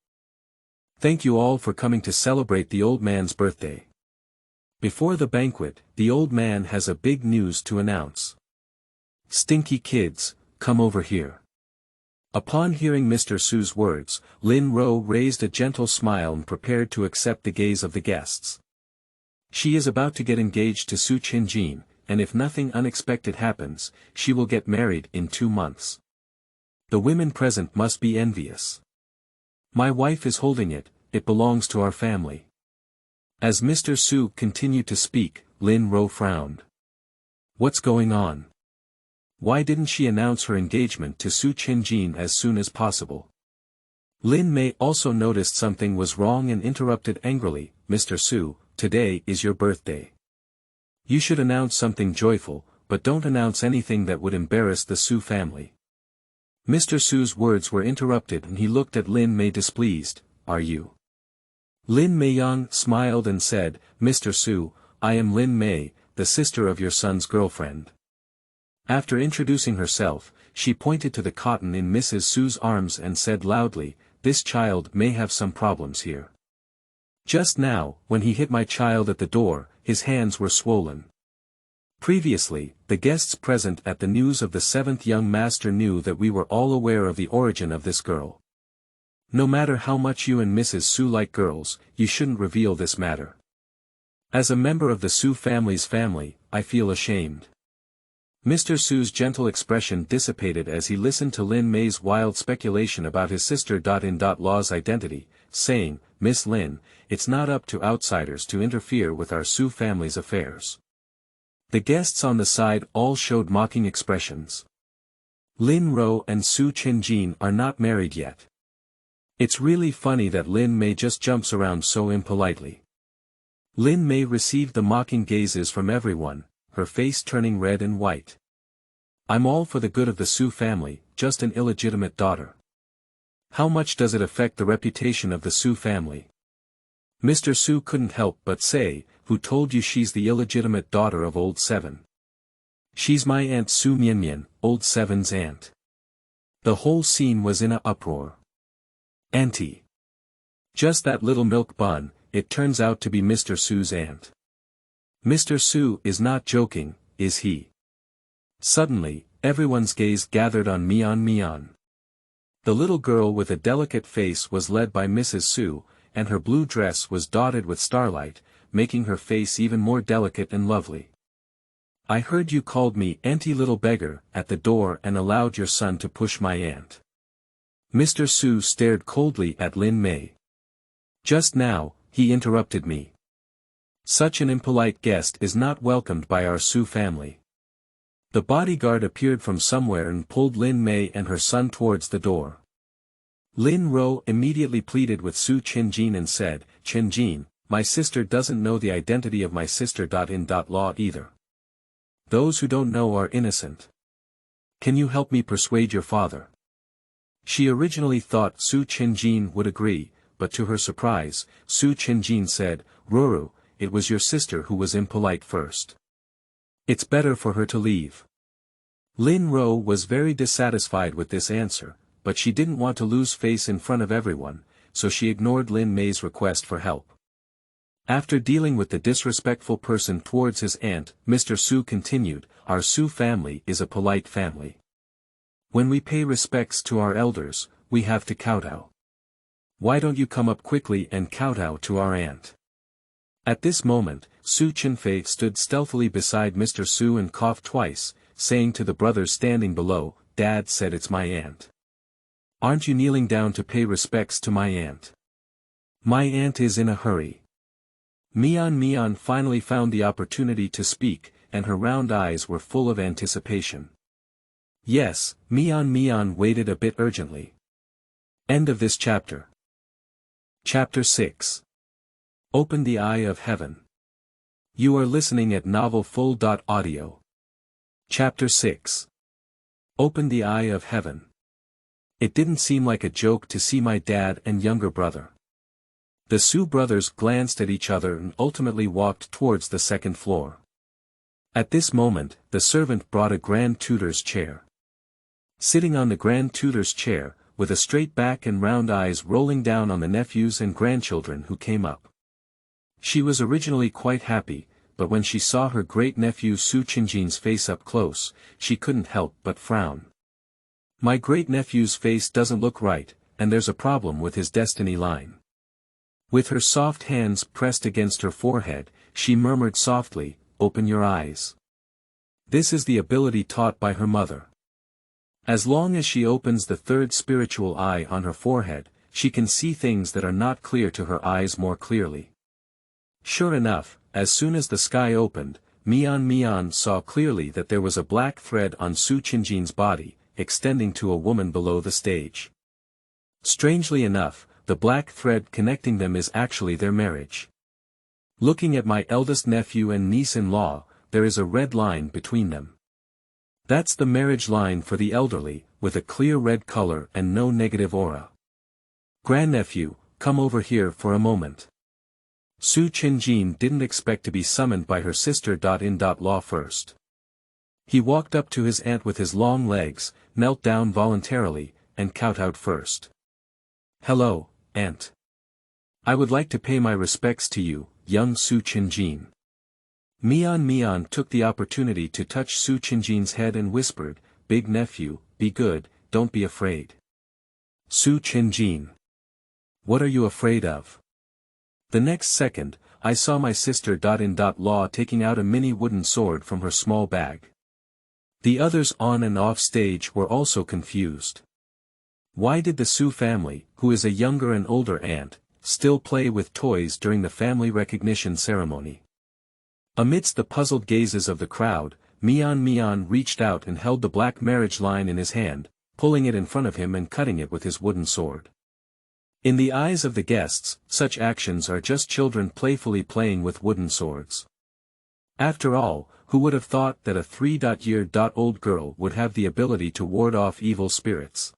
Thank you all for coming to celebrate the old man's birthday. Before the banquet, the old man has a big news to announce. Stinky kids, come over here. Upon hearing Mr. Su's words, Lin Ro raised a gentle smile and prepared to accept the gaze of the guests. She is about to get engaged to Su Qinjin, and if nothing unexpected happens, she will get married in 2 months. The women present must be envious. My wife is holding it, it belongs to our family. As Mr. Su continued to speak, Lin Ro frowned. What's going on? Why didn't she announce her engagement to Su Qinjin as soon as possible? Lin Mei also noticed something was wrong and interrupted angrily, Mr. Su, today is your birthday. You should announce something joyful, but don't announce anything that would embarrass the Su family. Mr. Su's words were interrupted and he looked at Lin Mei displeased. Are you? Lin Meiyang smiled and said, Mr. Su, I am Lin Mei, the sister of your son's girlfriend. After introducing herself, she pointed to the cotton in Mrs. Su's arms and said loudly, this child may have some problems here. Just now, when he hit my child at the door, his hands were swollen. Previously, the guests present at the news of the 7th young master knew that we were all aware of the origin of this girl. No matter how much you and Mrs. Su like girls, you shouldn't reveal this matter. As a member of the Su family's family, I feel ashamed. Mr. Su's gentle expression dissipated as he listened to Lin Mei's wild speculation about his sister-in-law's identity, saying, Miss Lin, it's not up to outsiders to interfere with our Su family's affairs. The guests on the side all showed mocking expressions. Lin Ro and Su Qinjin are not married yet. It's really funny that Lin Mei just jumps around so impolitely. Lin Mei received the mocking gazes from everyone, her face turning red and white. I'm all for the good of the Su family, just an illegitimate daughter. How much does it affect the reputation of the Su family? Mr. Su couldn't help but say, who told you she's the illegitimate daughter of old Seven? She's my aunt Su Mian, old Seven's aunt. The whole scene was in a uproar. Auntie. Just that little milk bun, it turns out to be Mr. Su's aunt. Mr. Su is not joking, is he? Suddenly, everyone's gaze gathered on Mian. The little girl with a delicate face was led by Mrs. Su, and her blue dress was dotted with starlight, making her face even more delicate and lovely. I heard you called me Auntie little beggar at the door and allowed your son to push my aunt. Mr. Su stared coldly at Lin Mei. Just now, he interrupted me. Such an impolite guest is not welcomed by our Su family. The bodyguard appeared from somewhere and pulled Lin Mei and her son towards the door. Lin Ro immediately pleaded with Su Qinjin and said, Qinjin, my sister doesn't know the identity of my sister-in-law either. Those who don't know are innocent. Can you help me persuade your father? She originally thought Su Qinjin would agree, but to her surprise, Su Qinjin said, Ruru, it was your sister who was impolite first. It's better for her to leave. Lin Ro was very dissatisfied with this answer, but she didn't want to lose face in front of everyone, so she ignored Lin Mei's request for help. After dealing with the disrespectful person towards his aunt, Mr. Su continued, our Su family is a polite family. When we pay respects to our elders, we have to kowtow. Why don't you come up quickly and kowtow to our aunt? At this moment, Su Qinfei stood stealthily beside Mr. Su and coughed twice, saying to the brothers standing below, Dad said it's my aunt. Aren't you kneeling down to pay respects to my aunt? My aunt is in a hurry. Mian finally found the opportunity to speak, and her round eyes were full of anticipation. Yes, Mian waited a bit urgently. End of this chapter. Chapter 6. Open the Eye of Heaven. You are listening at novelfull.audio. Chapter 6. Open the Eye of Heaven. It didn't seem like a joke to see my dad and younger brother. The Su brothers glanced at each other and ultimately walked towards the second floor. At this moment, the servant brought a grand tutor's chair. Sitting on the grand tutor's chair, with a straight back and round eyes rolling down on the nephews and grandchildren who came up. She was originally quite happy, but when she saw her great-nephew Su Qinjin's face up close, she couldn't help but frown. My great-nephew's face doesn't look right, and there's a problem with his destiny line. With her soft hands pressed against her forehead, she murmured softly, "Open your eyes." This is the ability taught by her mother. As long as she opens the third spiritual eye on her forehead, she can see things that are not clear to her eyes more clearly. Sure enough, as soon as the sky opened, Mian saw clearly that there was a black thread on Su Qinjin's body, extending to a woman below the stage. Strangely enough, the black thread connecting them is actually their marriage. Looking at my eldest nephew and niece-in-law, there is a red line between them. That's the marriage line for the elderly, with a clear red color and no negative aura. Grandnephew, come over here for a moment. Su Qinjin didn't expect to be summoned by her sister-in-law first. He walked up to his aunt with his long legs, knelt down voluntarily, and kowtowed first. "Hello, Aunt. I would like to pay my respects to you, young Su Qinjin." Mian took the opportunity to touch Su Qinjin's head and whispered, "Big nephew, be good, don't be afraid." Su Qinjin. What are you afraid of? The next second, I saw my sister-in-law taking out a mini wooden sword from her small bag. The others on and off stage were also confused. Why did the Su family, who is a younger and older aunt, still play with toys during the family recognition ceremony? Amidst the puzzled gazes of the crowd, Mian reached out and held the black marriage line in his hand, pulling it in front of him and cutting it with his wooden sword. In the eyes of the guests, such actions are just children playfully playing with wooden swords. After all, who would have thought that a 3-year-old girl would have the ability to ward off evil spirits?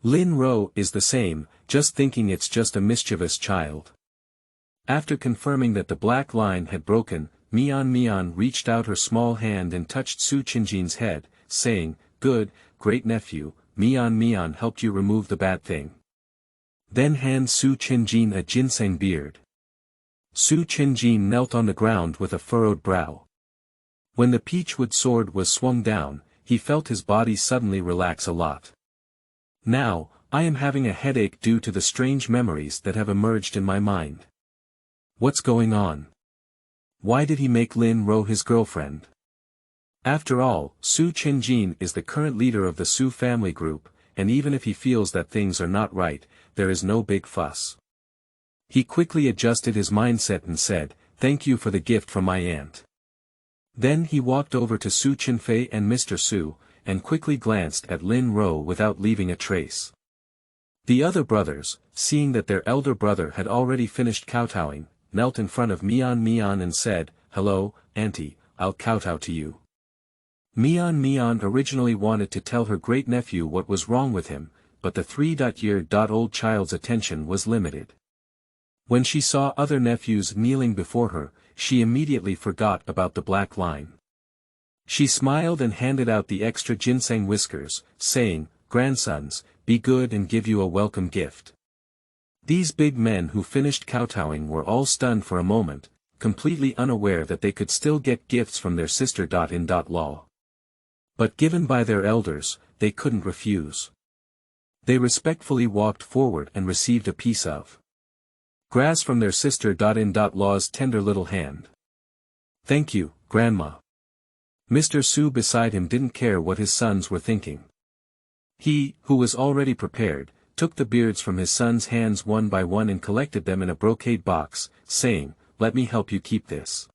Lin Ro is the same, just thinking it's just a mischievous child. After confirming that the black line had broken, Mian reached out her small hand and touched Su Qinjin's head, saying, "Good, great nephew, Mian helped you remove the bad thing." Then hand Su Qinjin a ginseng beard. Su Qinjin knelt on the ground with a furrowed brow. When the peachwood sword was swung down, he felt his body suddenly relax a lot. Now, I am having a headache due to the strange memories that have emerged in my mind. What's going on? Why did he make Lin Ro his girlfriend? After all, Su Qinjin is the current leader of the Su family group, and even if he feels that things are not right, there is no big fuss. He quickly adjusted his mindset and said, "Thank you for the gift from my aunt." Then he walked over to Su Qinfei and Mr. Su, and quickly glanced at Lin Ro without leaving a trace. The other brothers, seeing that their elder brother had already finished kowtowing, knelt in front of Mian and said, "Hello, Auntie, I'll kowtow to you." Mian originally wanted to tell her great-nephew what was wrong with him, but the 3-year-old child's attention was limited. When she saw other nephews kneeling before her, she immediately forgot about the black line. She smiled and handed out the extra ginseng whiskers, saying, "Grandsons, be good and give you a welcome gift." These big men who finished kowtowing were all stunned for a moment, completely unaware that they could still get gifts from their sister-in-law. But given by their elders, they couldn't refuse. They respectfully walked forward and received a piece of grass from their sister-in-law's tender little hand. "Thank you, Grandma." Mr. Su beside him didn't care what his sons were thinking. He, who was already prepared, took the beards from his son's hands one by one and collected them in a brocade box, saying, "Let me help you keep this.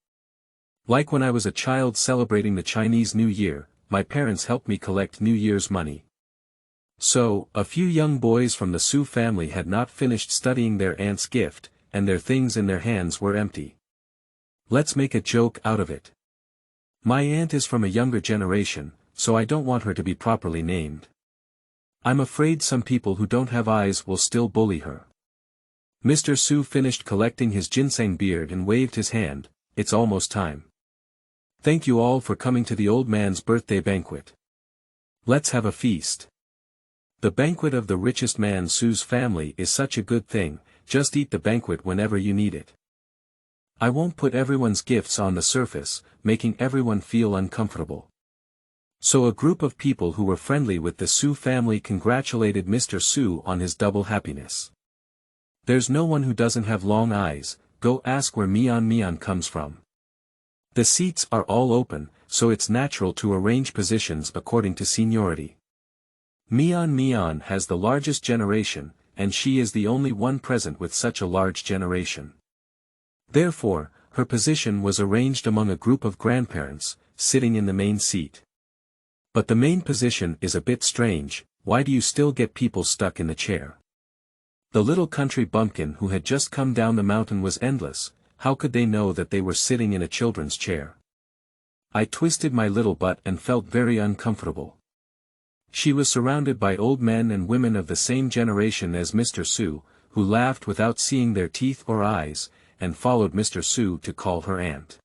Like when I was a child celebrating the Chinese New Year, my parents helped me collect New Year's money." So, a few young boys from the Su family had not finished studying their aunt's gift, and their things in their hands were empty. Let's make a joke out of it. My aunt is from a younger generation, so I don't want her to be properly named. I'm afraid some people who don't have eyes will still bully her. Mr. Su finished collecting his ginseng beard and waved his hand. It's almost time. Thank you all for coming to the old man's birthday banquet. Let's have a feast. The banquet of the richest man Su's family is such a good thing, just eat the banquet whenever you need it. I won't put everyone's gifts on the surface, making everyone feel uncomfortable. So a group of people who were friendly with the Su family congratulated Mr. Su on his double happiness. There's no one who doesn't have long eyes, go ask where Mian comes from. The seats are all open, so it's natural to arrange positions according to seniority. Mian has the largest generation, and she is the only one present with such a large generation. Therefore, her position was arranged among a group of grandparents, sitting in the main seat. But the main position is a bit strange. Why do you still get people stuck in the chair? The little country bumpkin who had just come down the mountain was endless. How could they know that they were sitting in a children's chair? I twisted my little butt and felt very uncomfortable. She was surrounded by old men and women of the same generation as Mr. Su, who laughed without seeing their teeth or eyes, and followed Mr. Su to call her aunt.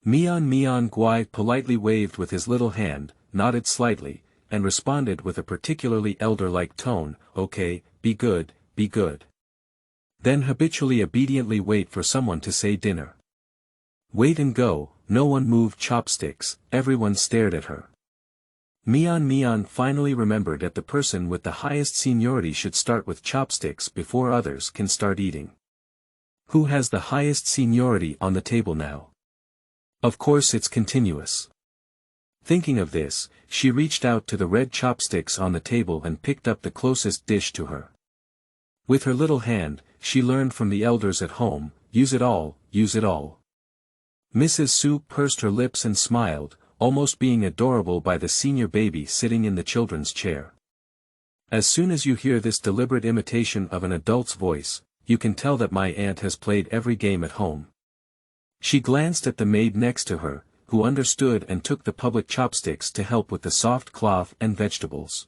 Mian Gui politely waved with his little hand, nodded slightly, and responded with a particularly elder-like tone, okay, be good, be good. Then habitually obediently wait for someone to say dinner. Wait and go, no one moved chopsticks, everyone stared at her. Mian finally remembered that the person with the highest seniority should start with chopsticks before others can start eating. Who has the highest seniority on the table now? Of course it's continuous. Thinking of this, she reached out to the red chopsticks on the table and picked up the closest dish to her. With her little hand, she learned from the elders at home, use it all, use it all. Mrs. Su pursed her lips and smiled, almost being adorable by the senior baby sitting in the children's chair. As soon as you hear this deliberate imitation of an adult's voice, you can tell that my aunt has played every game at home. She glanced at the maid next to her, who understood and took the public chopsticks to help with the soft cloth and vegetables.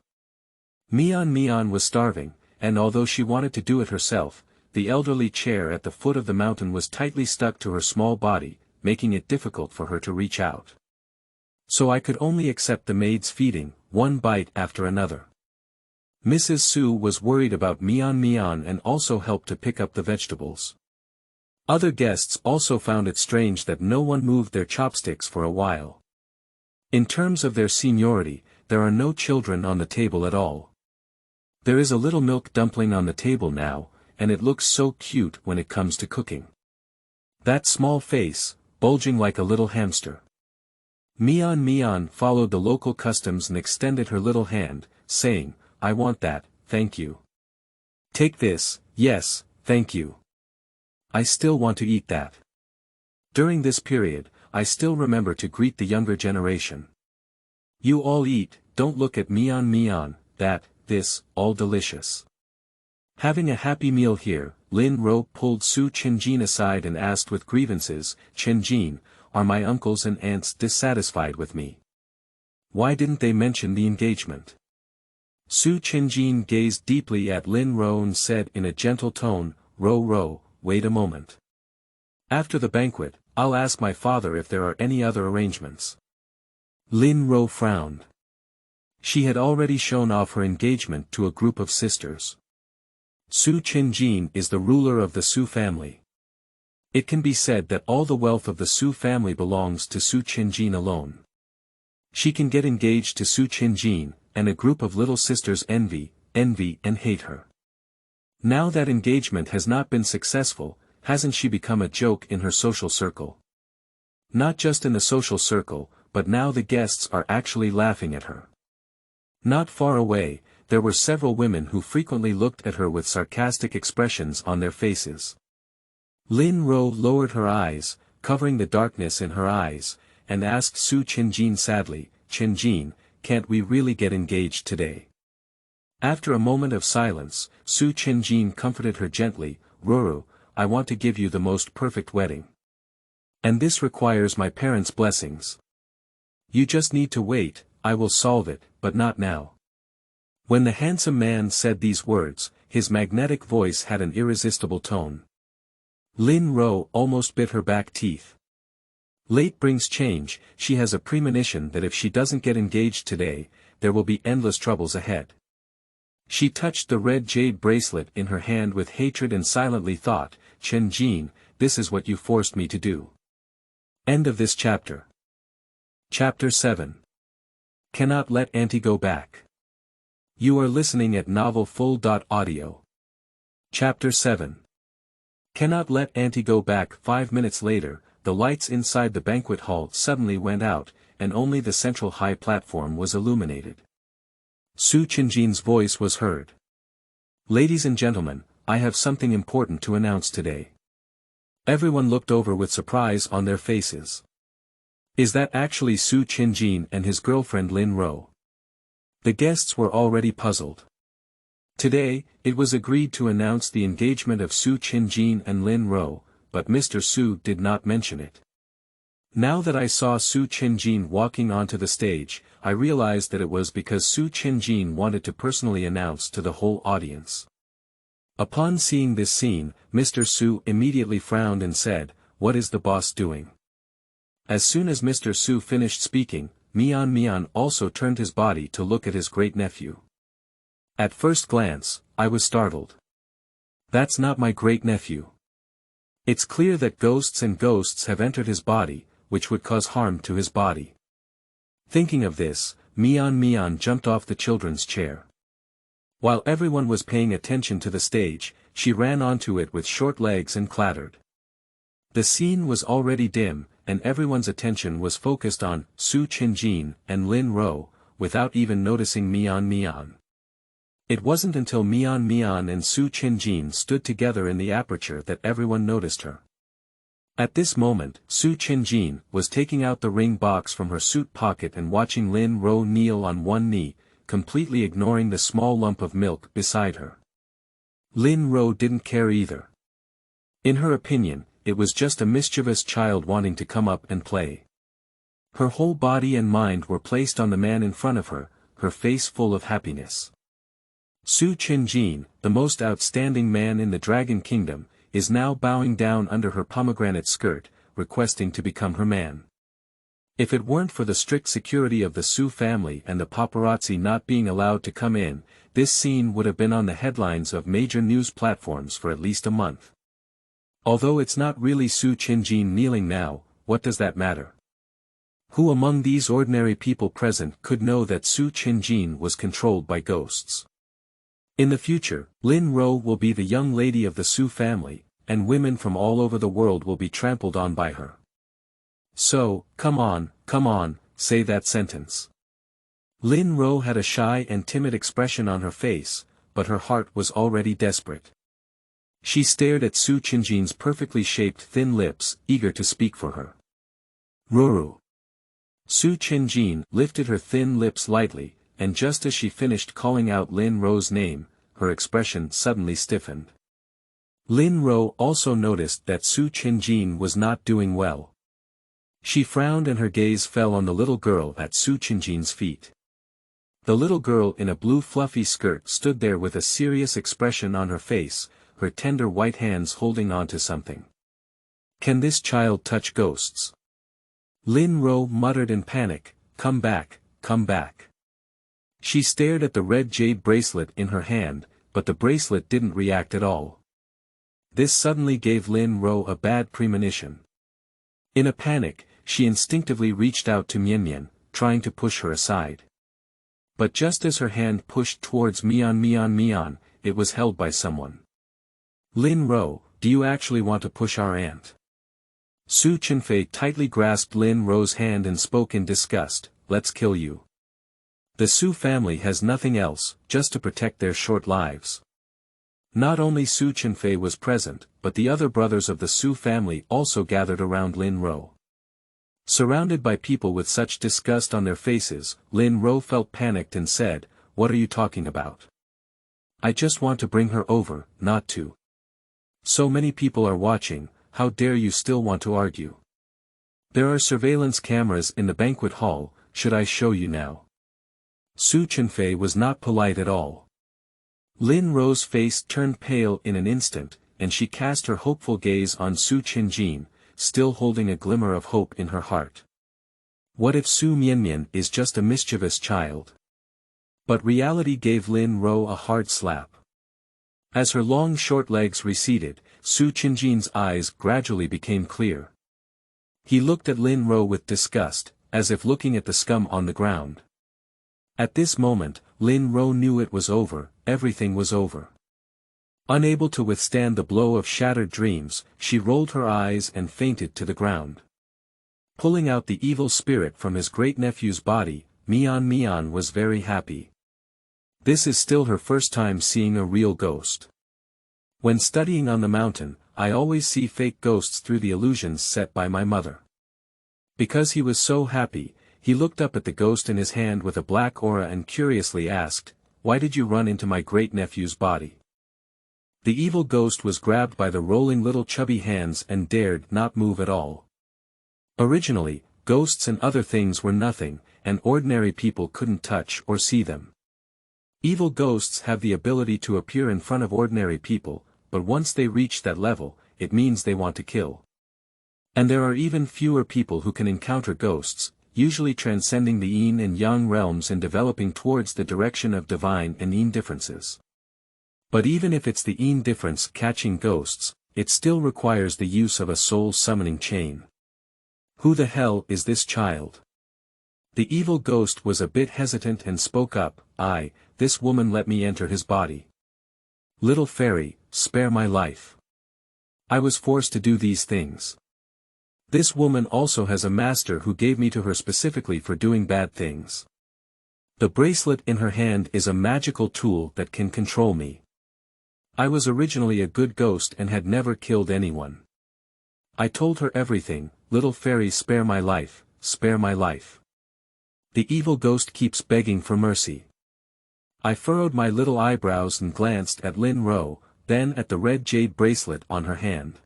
Mian was starving, and although she wanted to do it herself, the elderly chair at the foot of the mountain was tightly stuck to her small body, making it difficult for her to reach out. So I could only accept the maid's feeding, one bite after another. Mrs. Su was worried about Mian and also helped to pick up the vegetables. Other guests also found it strange that no one moved their chopsticks for a while. In terms of their seniority, there are no children on the table at all. There is a little milk dumpling on the table now, and it looks so cute when it comes to cooking. That small face, bulging like a little hamster. Mian followed the local customs and extended her little hand, saying, I want that, thank you. Take this, yes, thank you. I still want to eat that. During this period, I still remember to greet the younger generation. You all eat, don't look at Mian, that, this, all delicious. Having a happy meal here, Lin Ro pulled Su Chenjin aside and asked with grievances, Chenjin, are my uncles and aunts dissatisfied with me? Why didn't they mention the engagement? Su Chenjin gazed deeply at Lin Ro and said in a gentle tone, Ro, wait a moment. After the banquet, I'll ask my father if there are any other arrangements. Lin Ro frowned. She had already shown off her engagement to a group of sisters. Su Chenjin is the ruler of the Su family. It can be said that all the wealth of the Su family belongs to Su Chenjin alone. She can get engaged to Su Chenjin, and a group of little sisters envy and hate her. Now that engagement has not been successful, hasn't she become a joke in her social circle? Not just in the social circle, but now the guests are actually laughing at her. Not far away, there were several women who frequently looked at her with sarcastic expressions on their faces. Lin Ro lowered her eyes, covering the darkness in her eyes, and asked Su Chenjin sadly, Chenjin, can't we really get engaged today? After a moment of silence, Su Chenjin comforted her gently, Ruru, I want to give you the most perfect wedding. And this requires my parents' blessings. You just need to wait, I will solve it, but not now. When the handsome man said these words, his magnetic voice had an irresistible tone. Lin Ro almost bit her back teeth. Late brings change. She has a premonition that if she doesn't get engaged today, there will be endless troubles ahead. She touched the red jade bracelet in her hand with hatred and silently thought, Chen Jin, this is what you forced me to do. End of this chapter. Chapter 7. Cannot let Auntie go back. You are listening at novelfull.audio. Chapter 7. Cannot let Auntie go back. 5 minutes later, the lights inside the banquet hall suddenly went out, and only the central high platform was illuminated. Su Qinjin's voice was heard. Ladies and gentlemen, I have something important to announce today. Everyone looked over with surprise on their faces. Is that actually Su Qinjin and his girlfriend Lin Ro? The guests were already puzzled. Today, it was agreed to announce the engagement of Su Qinjin and Lin Ro, but Mr. Su did not mention it. Now that I saw Su Qinjin walking onto the stage, I realized that it was because Su Qinjin wanted to personally announce to the whole audience. Upon seeing this scene, Mr. Su immediately frowned and said, "What is the boss doing?" As soon as Mr. Su finished speaking, Mian also turned his body to look at his great-nephew. At first glance, I was startled. That's not my great-nephew. It's clear that ghosts have entered his body, which would cause harm to his body. Thinking of this, Mian jumped off the children's chair. While everyone was paying attention to the stage, she ran onto it with short legs and clattered. The scene was already dim, and everyone's attention was focused on Su Qinjin and Lin Ro, without even noticing Mian. It wasn't until Mian and Su Qinjin stood together in the aperture that everyone noticed her. At this moment, Su Qinjin was taking out the ring box from her suit pocket and watching Lin Ro kneel on one knee, completely ignoring the small lump of milk beside her. Lin Ro didn't care either. In her opinion, it was just a mischievous child wanting to come up and play. Her whole body and mind were placed on the man in front of her, her face full of happiness. Su Qinjin, the most outstanding man in the Dragon Kingdom, is now bowing down under her pomegranate skirt, requesting to become her man. If it weren't for the strict security of the Su family and the paparazzi not being allowed to come in, this scene would have been on the headlines of major news platforms for at least a month. Although it's not really Su Qinjin kneeling now, what does that matter? Who among these ordinary people present could know that Su Qinjin was controlled by ghosts? In the future, Lin Ro will be the young lady of the Su family, and women from all over the world will be trampled on by her. So, come on, say that sentence. Lin Ro had a shy and timid expression on her face, but her heart was already desperate. She stared at Su Qinjin's perfectly shaped thin lips, eager to speak for her. Ruru. Su Qinjin lifted her thin lips lightly, and just as she finished calling out Lin Ro's name, her expression suddenly stiffened. Lin Ro also noticed that Su Qinjin was not doing well. She frowned and her gaze fell on the little girl at Su Qinjin's feet. The little girl in a blue fluffy skirt stood there with a serious expression on her face, her tender white hands holding on to something. Can this child touch ghosts? Lin Ro muttered in panic, come back. She stared at the red jade bracelet in her hand, but the bracelet didn't react at all. This suddenly gave Lin Ro a bad premonition. In a panic, she instinctively reached out to Mian, trying to push her aside. But just as her hand pushed towards Mian, it was held by someone. Lin Ro, do you actually want to push our aunt? Su Qinfei tightly grasped Lin Ro's hand and spoke in disgust, let's kill you. The Su family has nothing else, just to protect their short lives. Not only Su Qinfei was present, but the other brothers of the Su family also gathered around Lin Ro. Surrounded by people with such disgust on their faces, Lin Ro felt panicked and said, what are you talking about? I just want to bring her over, not to. So many people are watching, how dare you still want to argue? There are surveillance cameras in the banquet hall, should I show you now? Su Qinfei was not polite at all. Lin Ro's face turned pale in an instant, and she cast her hopeful gaze on Su Qinjin, still holding a glimmer of hope in her heart. What if Su Mian is just a mischievous child? But reality gave Lin Ro a hard slap. As her long short legs receded, Su Qinjin's eyes gradually became clear. He looked at Lin Ro with disgust, as if looking at the scum on the ground. At this moment, Lin Ro knew it was over, everything was over. Unable to withstand the blow of shattered dreams, she rolled her eyes and fainted to the ground. Pulling out the evil spirit from his great-nephew's body, Mian was very happy. This is still her first time seeing a real ghost. When studying on the mountain, I always see fake ghosts through the illusions set by my mother. Because he was so happy, he looked up at the ghost in his hand with a black aura and curiously asked, "Why did you run into my great-nephew's body?" The evil ghost was grabbed by the rolling little chubby hands and dared not move at all. Originally, ghosts and other things were nothing, and ordinary people couldn't touch or see them. Evil ghosts have the ability to appear in front of ordinary people, but once they reach that level, it means they want to kill. And there are even fewer people who can encounter ghosts, usually transcending the yin and yang realms and developing towards the direction of divine and yin differences. But even if it's the yin difference catching ghosts, it still requires the use of a soul summoning chain. Who the hell is this child? The evil ghost was a bit hesitant and spoke up, "This woman let me enter his body. Little fairy, spare my life. I was forced to do these things. This woman also has a master who gave me to her specifically for doing bad things. The bracelet in her hand is a magical tool that can control me. I was originally a good ghost and had never killed anyone. I told her everything, little fairy spare my life, spare my life." The evil ghost keeps begging for mercy. I furrowed my little eyebrows and glanced at Lin Ro, then at the red jade bracelet on her hand.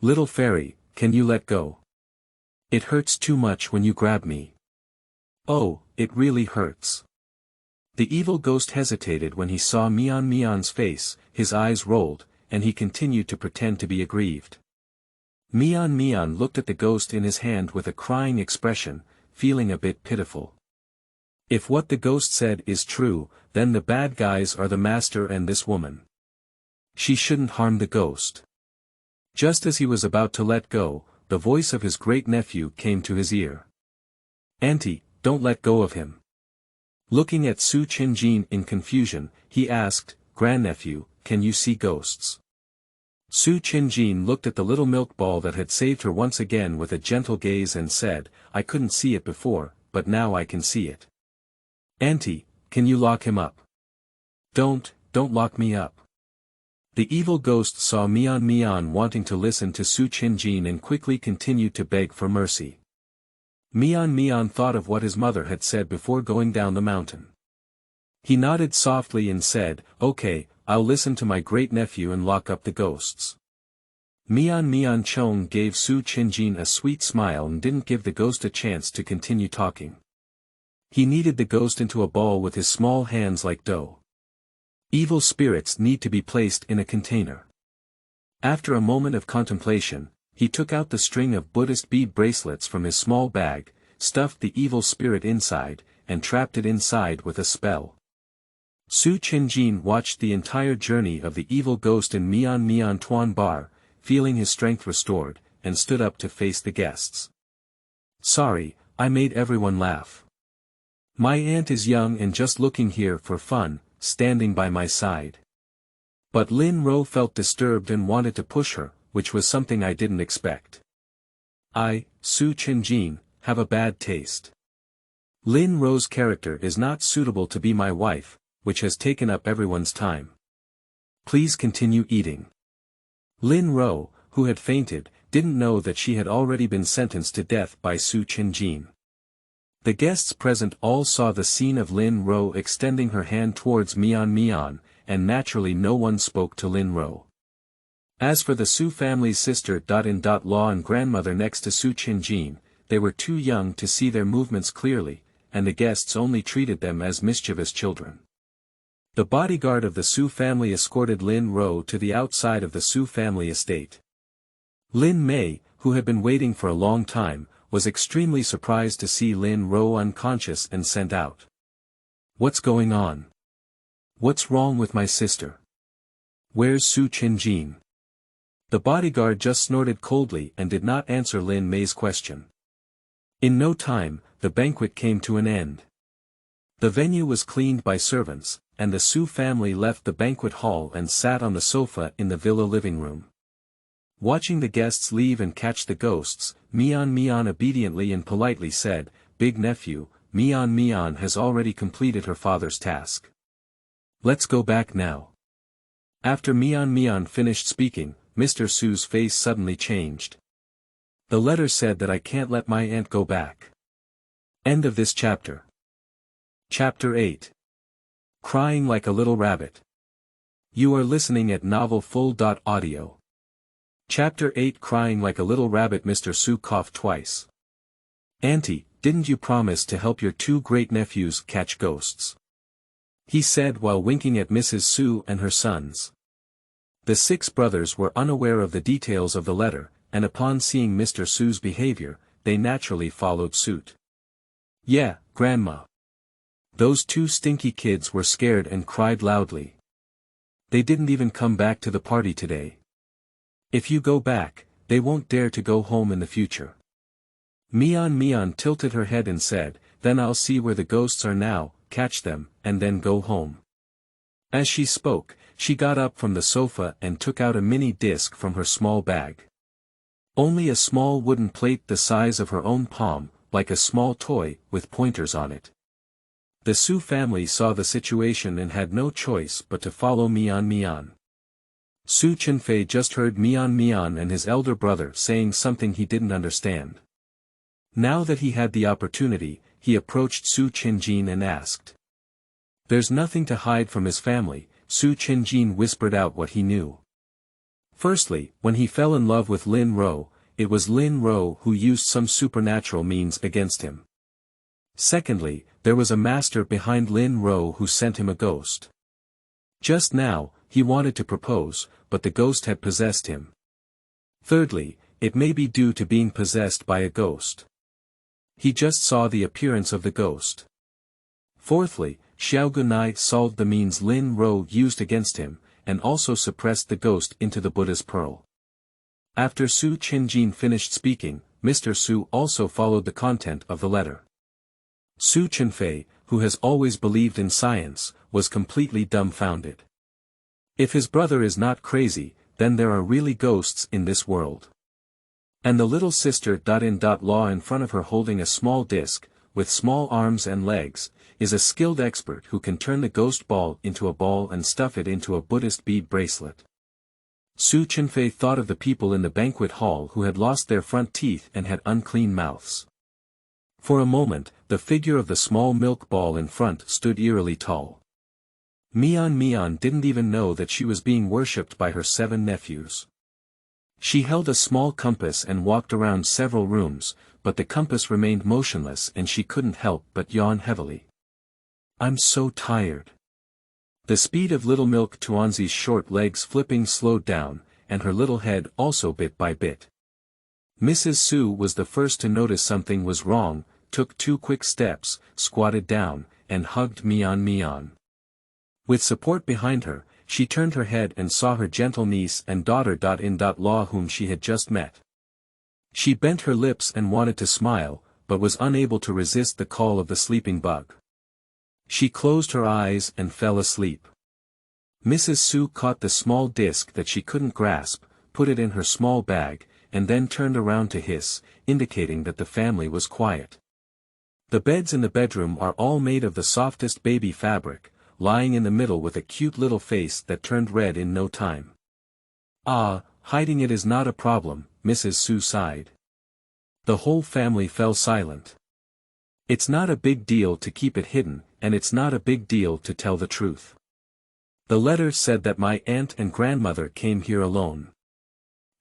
"Little fairy, can you let go? It hurts too much when you grab me." "Oh, it really hurts." The evil ghost hesitated when he saw Mian's face, his eyes rolled, and he continued to pretend to be aggrieved. Mian looked at the ghost in his hand with a crying expression, feeling a bit pitiful. If what the ghost said is true, then the bad guys are the master and this woman. She shouldn't harm the ghost. Just as he was about to let go, the voice of his great-nephew came to his ear. "Auntie, don't let go of him." Looking at Su Qinjin in confusion, he asked, "Grandnephew, can you see ghosts?" Su Qinjin looked at the little milk ball that had saved her once again with a gentle gaze and said, "I couldn't see it before, but now I can see it." "Auntie, can you lock him up?" Don't lock me up." The evil ghost saw Mian wanting to listen to Su Qinjin and quickly continued to beg for mercy. Mian thought of what his mother had said before going down the mountain. He nodded softly and said, "Okay, I'll listen to my great-nephew and lock up the ghosts." Mian Chong gave Su Qinjin a sweet smile and didn't give the ghost a chance to continue talking. He kneaded the ghost into a ball with his small hands like dough. Evil spirits need to be placed in a container. After a moment of contemplation, he took out the string of Buddhist bead bracelets from his small bag, stuffed the evil spirit inside, and trapped it inside with a spell. Su Qinjin watched the entire journey of the evil ghost in Mian Tuan Bar, feeling his strength restored, and stood up to face the guests. "Sorry, I made everyone laugh. My aunt is young and just looking here for fun, standing by my side." But Lin Ro felt disturbed and wanted to push her, which was something I didn't expect. "I, Su Qinjin, have a bad taste. Lin Ro's character is not suitable to be my wife, which has taken up everyone's time. Please continue eating." Lin Ro, who had fainted, didn't know that she had already been sentenced to death by Su Qinjin. The guests present all saw the scene of Lin Ro extending her hand towards Mian, and naturally no one spoke to Lin Ro. As for the Su family's sister-in-law and grandmother next to Su Qinjin, they were too young to see their movements clearly, and the guests only treated them as mischievous children. The bodyguard of the Su family escorted Lin Ro to the outside of the Su family estate. Lin Mei, who had been waiting for a long time, was extremely surprised to see Lin Ro unconscious and sent out. "What's going on? What's wrong with my sister? Where's Su Qinjin?" The bodyguard just snorted coldly and did not answer Lin Mei's question. In no time, the banquet came to an end. The venue was cleaned by servants, and the Su family left the banquet hall and sat on the sofa in the villa living room. Watching the guests leave and catch the ghosts, Mian obediently and politely said, "Big nephew, Mian has already completed her father's task. Let's go back now." After Mian finished speaking, Mr. Su's face suddenly changed. "The letter said that I can't let my aunt go back." End of this chapter. Chapter 8. Crying Like a Little Rabbit. You are listening at novelfull.audio. Chapter 8. Crying Like a Little Rabbit. Mr. Su coughed twice. "Auntie, didn't you promise to help your two great-nephews catch ghosts?" he said while winking at Mrs. Su and her sons. The 6 brothers were unaware of the details of the letter, and upon seeing Mr. Su's behavior, they naturally followed suit. "Yeah, Grandma. Those 2 stinky kids were scared and cried loudly. They didn't even come back to the party today. If you go back, they won't dare to go home in the future." Mian tilted her head and said, "Then I'll see where the ghosts are now, catch them, and then go home." As she spoke, she got up from the sofa and took out a mini disc from her small bag. Only a small wooden plate the size of her own palm, like a small toy, with pointers on it. The Su family saw the situation and had no choice but to follow Mian. Su Qinfei just heard Mian and his elder brother saying something he didn't understand. Now that he had the opportunity, he approached Su Qinjin and asked. "There's nothing to hide from his family," Su Qinjin whispered out what he knew. Firstly, when he fell in love with Lin Ro, it was Lin Ro who used some supernatural means against him. Secondly, there was a master behind Lin Ro who sent him a ghost. Just now, he wanted to propose, but the ghost had possessed him. Thirdly, it may be due to being possessed by a ghost. He just saw the appearance of the ghost. Fourthly, Xiaogunai solved the means Lin Ro used against him, and also suppressed the ghost into the Buddha's pearl. After Su Qinjin finished speaking, Mr. Su also followed the content of the letter. Su Qinfei, who has always believed in science, was completely dumbfounded. If his brother is not crazy, then there are really ghosts in this world. And the little sister law in front of her holding a small disc, with small arms and legs, is a skilled expert who can turn the ghost ball into a ball and stuff it into a Buddhist bead bracelet. Su Qinfei thought of the people in the banquet hall who had lost their front teeth and had unclean mouths. For a moment, the figure of the small milk ball in front stood eerily tall. Mian didn't even know that she was being worshipped by her 7 nephews. She held a small compass and walked around several rooms, but the compass remained motionless and she couldn't help but yawn heavily. "I'm so tired." The speed of little Milk Tuanzi's short legs flipping slowed down, and her little head also bit by bit. Mrs. Su was the first to notice something was wrong, took 2 quick steps, squatted down, and hugged Mian. With support behind her, she turned her head and saw her gentle niece and daughter-in-law whom she had just met. She bent her lips and wanted to smile, but was unable to resist the call of the sleeping bug. She closed her eyes and fell asleep. Mrs. Su caught the small disc that she couldn't grasp, put it in her small bag, and then turned around to hiss, indicating that the family was quiet. The beds in the bedroom are all made of the softest baby fabric, lying in the middle with a cute little face that turned red in no time. "Ah, hiding it is not a problem," Mrs. Su sighed. The whole family fell silent. It's not a big deal to keep it hidden, and it's not a big deal to tell the truth. The letter said that my aunt and grandmother came here alone.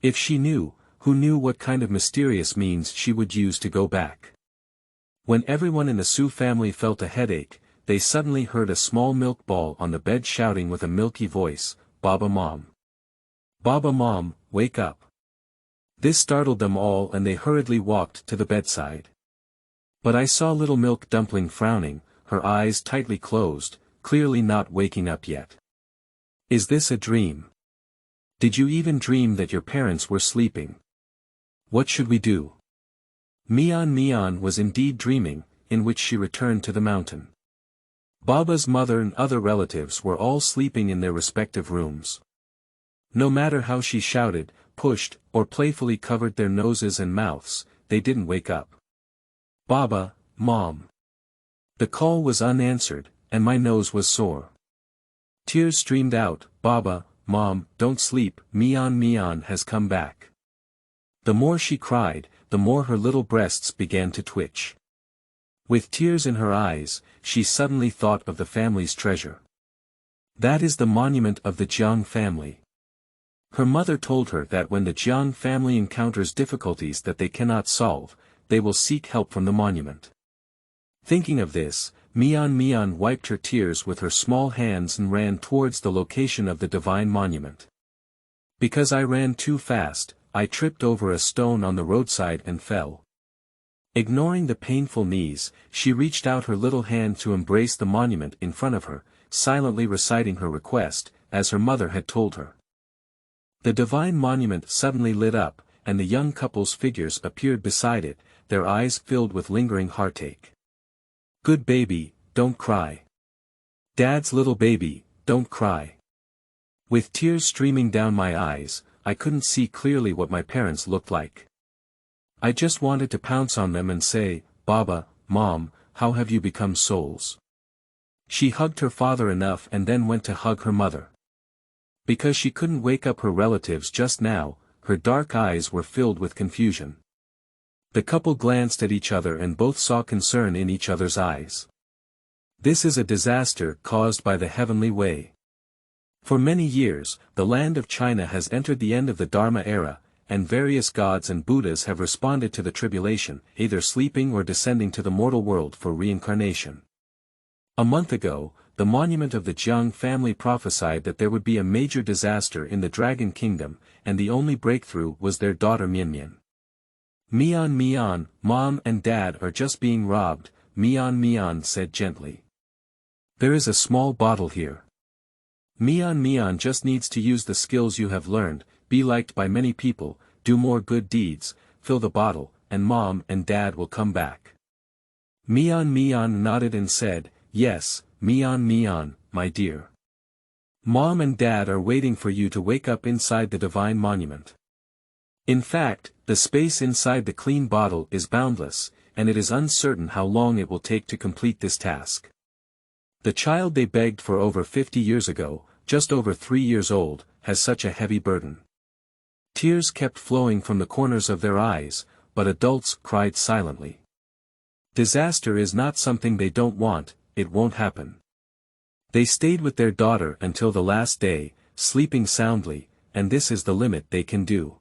If she knew, who knew what kind of mysterious means she would use to go back? When everyone in the Su family felt a headache, they suddenly heard a small milk ball on the bed shouting with a milky voice, "Baba Mom! Baba Mom, wake up!" This startled them all and they hurriedly walked to the bedside. But I saw little Milk Dumpling frowning, her eyes tightly closed, clearly not waking up yet. "Is this a dream? Did you even dream that your parents were sleeping? What should we do?" Mian was indeed dreaming, in which she returned to the mountain. Baba's mother and other relatives were all sleeping in their respective rooms. No matter how she shouted, pushed, or playfully covered their noses and mouths, they didn't wake up. "Baba, Mom." The call was unanswered, and my nose was sore. Tears streamed out, "Baba, Mom, don't sleep, Mian has come back." The more she cried, the more her little breasts began to twitch. With tears in her eyes, she suddenly thought of the family's treasure. That is the monument of the Jiang family. Her mother told her that when the Jiang family encounters difficulties that they cannot solve, they will seek help from the monument. Thinking of this, Mian wiped her tears with her small hands and ran towards the location of the divine monument. Because I ran too fast, I tripped over a stone on the roadside and fell. Ignoring the painful knees, she reached out her little hand to embrace the monument in front of her, silently reciting her request, as her mother had told her. The divine monument suddenly lit up, and the young couple's figures appeared beside it, their eyes filled with lingering heartache. "Good baby, don't cry. Dad's little baby, don't cry." With tears streaming down my eyes, I couldn't see clearly what my parents looked like. I just wanted to pounce on them and say, "Baba, Mom, how have you become souls?" She hugged her father enough and then went to hug her mother. Because she couldn't wake up her relatives just now, her dark eyes were filled with confusion. The couple glanced at each other and both saw concern in each other's eyes. This is a disaster caused by the heavenly way. For many years, the land of China has entered the end of the Dharma era, and various gods and Buddhas have responded to the tribulation, either sleeping or descending to the mortal world for reincarnation. A month ago, the monument of the Jiang family prophesied that there would be a major disaster in the Dragon Kingdom, and the only breakthrough was their daughter Mian. Mian, Mom and Dad are just being robbed, Mian said gently. There is a small bottle here. Mian just needs to use the skills you have learned, be liked by many people, do more good deeds, fill the bottle, and Mom and Dad will come back. Mian nodded and said, "Yes, Mian, my dear. Mom and Dad are waiting for you to wake up inside the divine monument." In fact, the space inside the clean bottle is boundless, and it is uncertain how long it will take to complete this task. The child they begged for over 50 years ago, just over 3 years old, has such a heavy burden. Tears kept flowing from the corners of their eyes, but adults cried silently. Disaster is not something they don't want, it won't happen. They stayed with their daughter until the last day, sleeping soundly, and this is the limit they can do.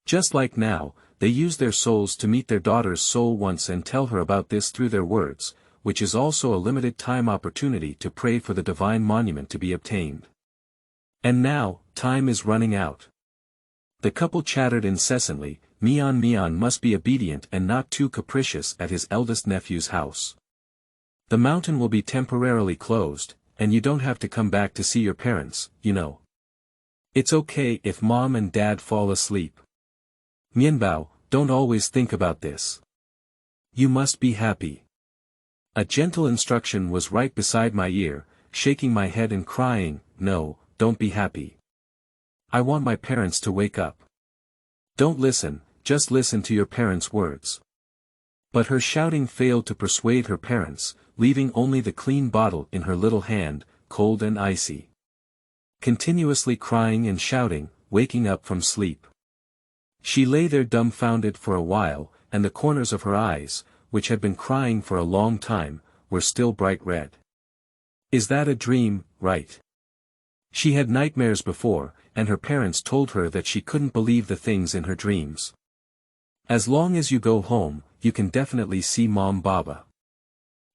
Just like now, they use their souls to meet their daughter's soul once and tell her about this through their words, which is also a limited time opportunity to pray for the divine monument to be obtained. And now, time is running out. The couple chattered incessantly. Mian must be obedient and not too capricious at his eldest nephew's house. The mountain will be temporarily closed, and you don't have to come back to see your parents, you know. It's okay if Mom and Dad fall asleep. Mianbao, don't always think about this. You must be happy. A gentle instruction was right beside my ear, shaking my head and crying, "No, don't be happy. I want my parents to wake up. Don't listen, just listen to your parents' words." But her shouting failed to persuade her parents, leaving only the clean bottle in her little hand, cold and icy. Continuously crying and shouting, waking up from sleep. She lay there dumbfounded for a while, and the corners of her eyes, which had been crying for a long time, were still bright red. Is that a dream, right? She had nightmares before, and her parents told her that she couldn't believe the things in her dreams. As long as you go home, you can definitely see Mom Baba.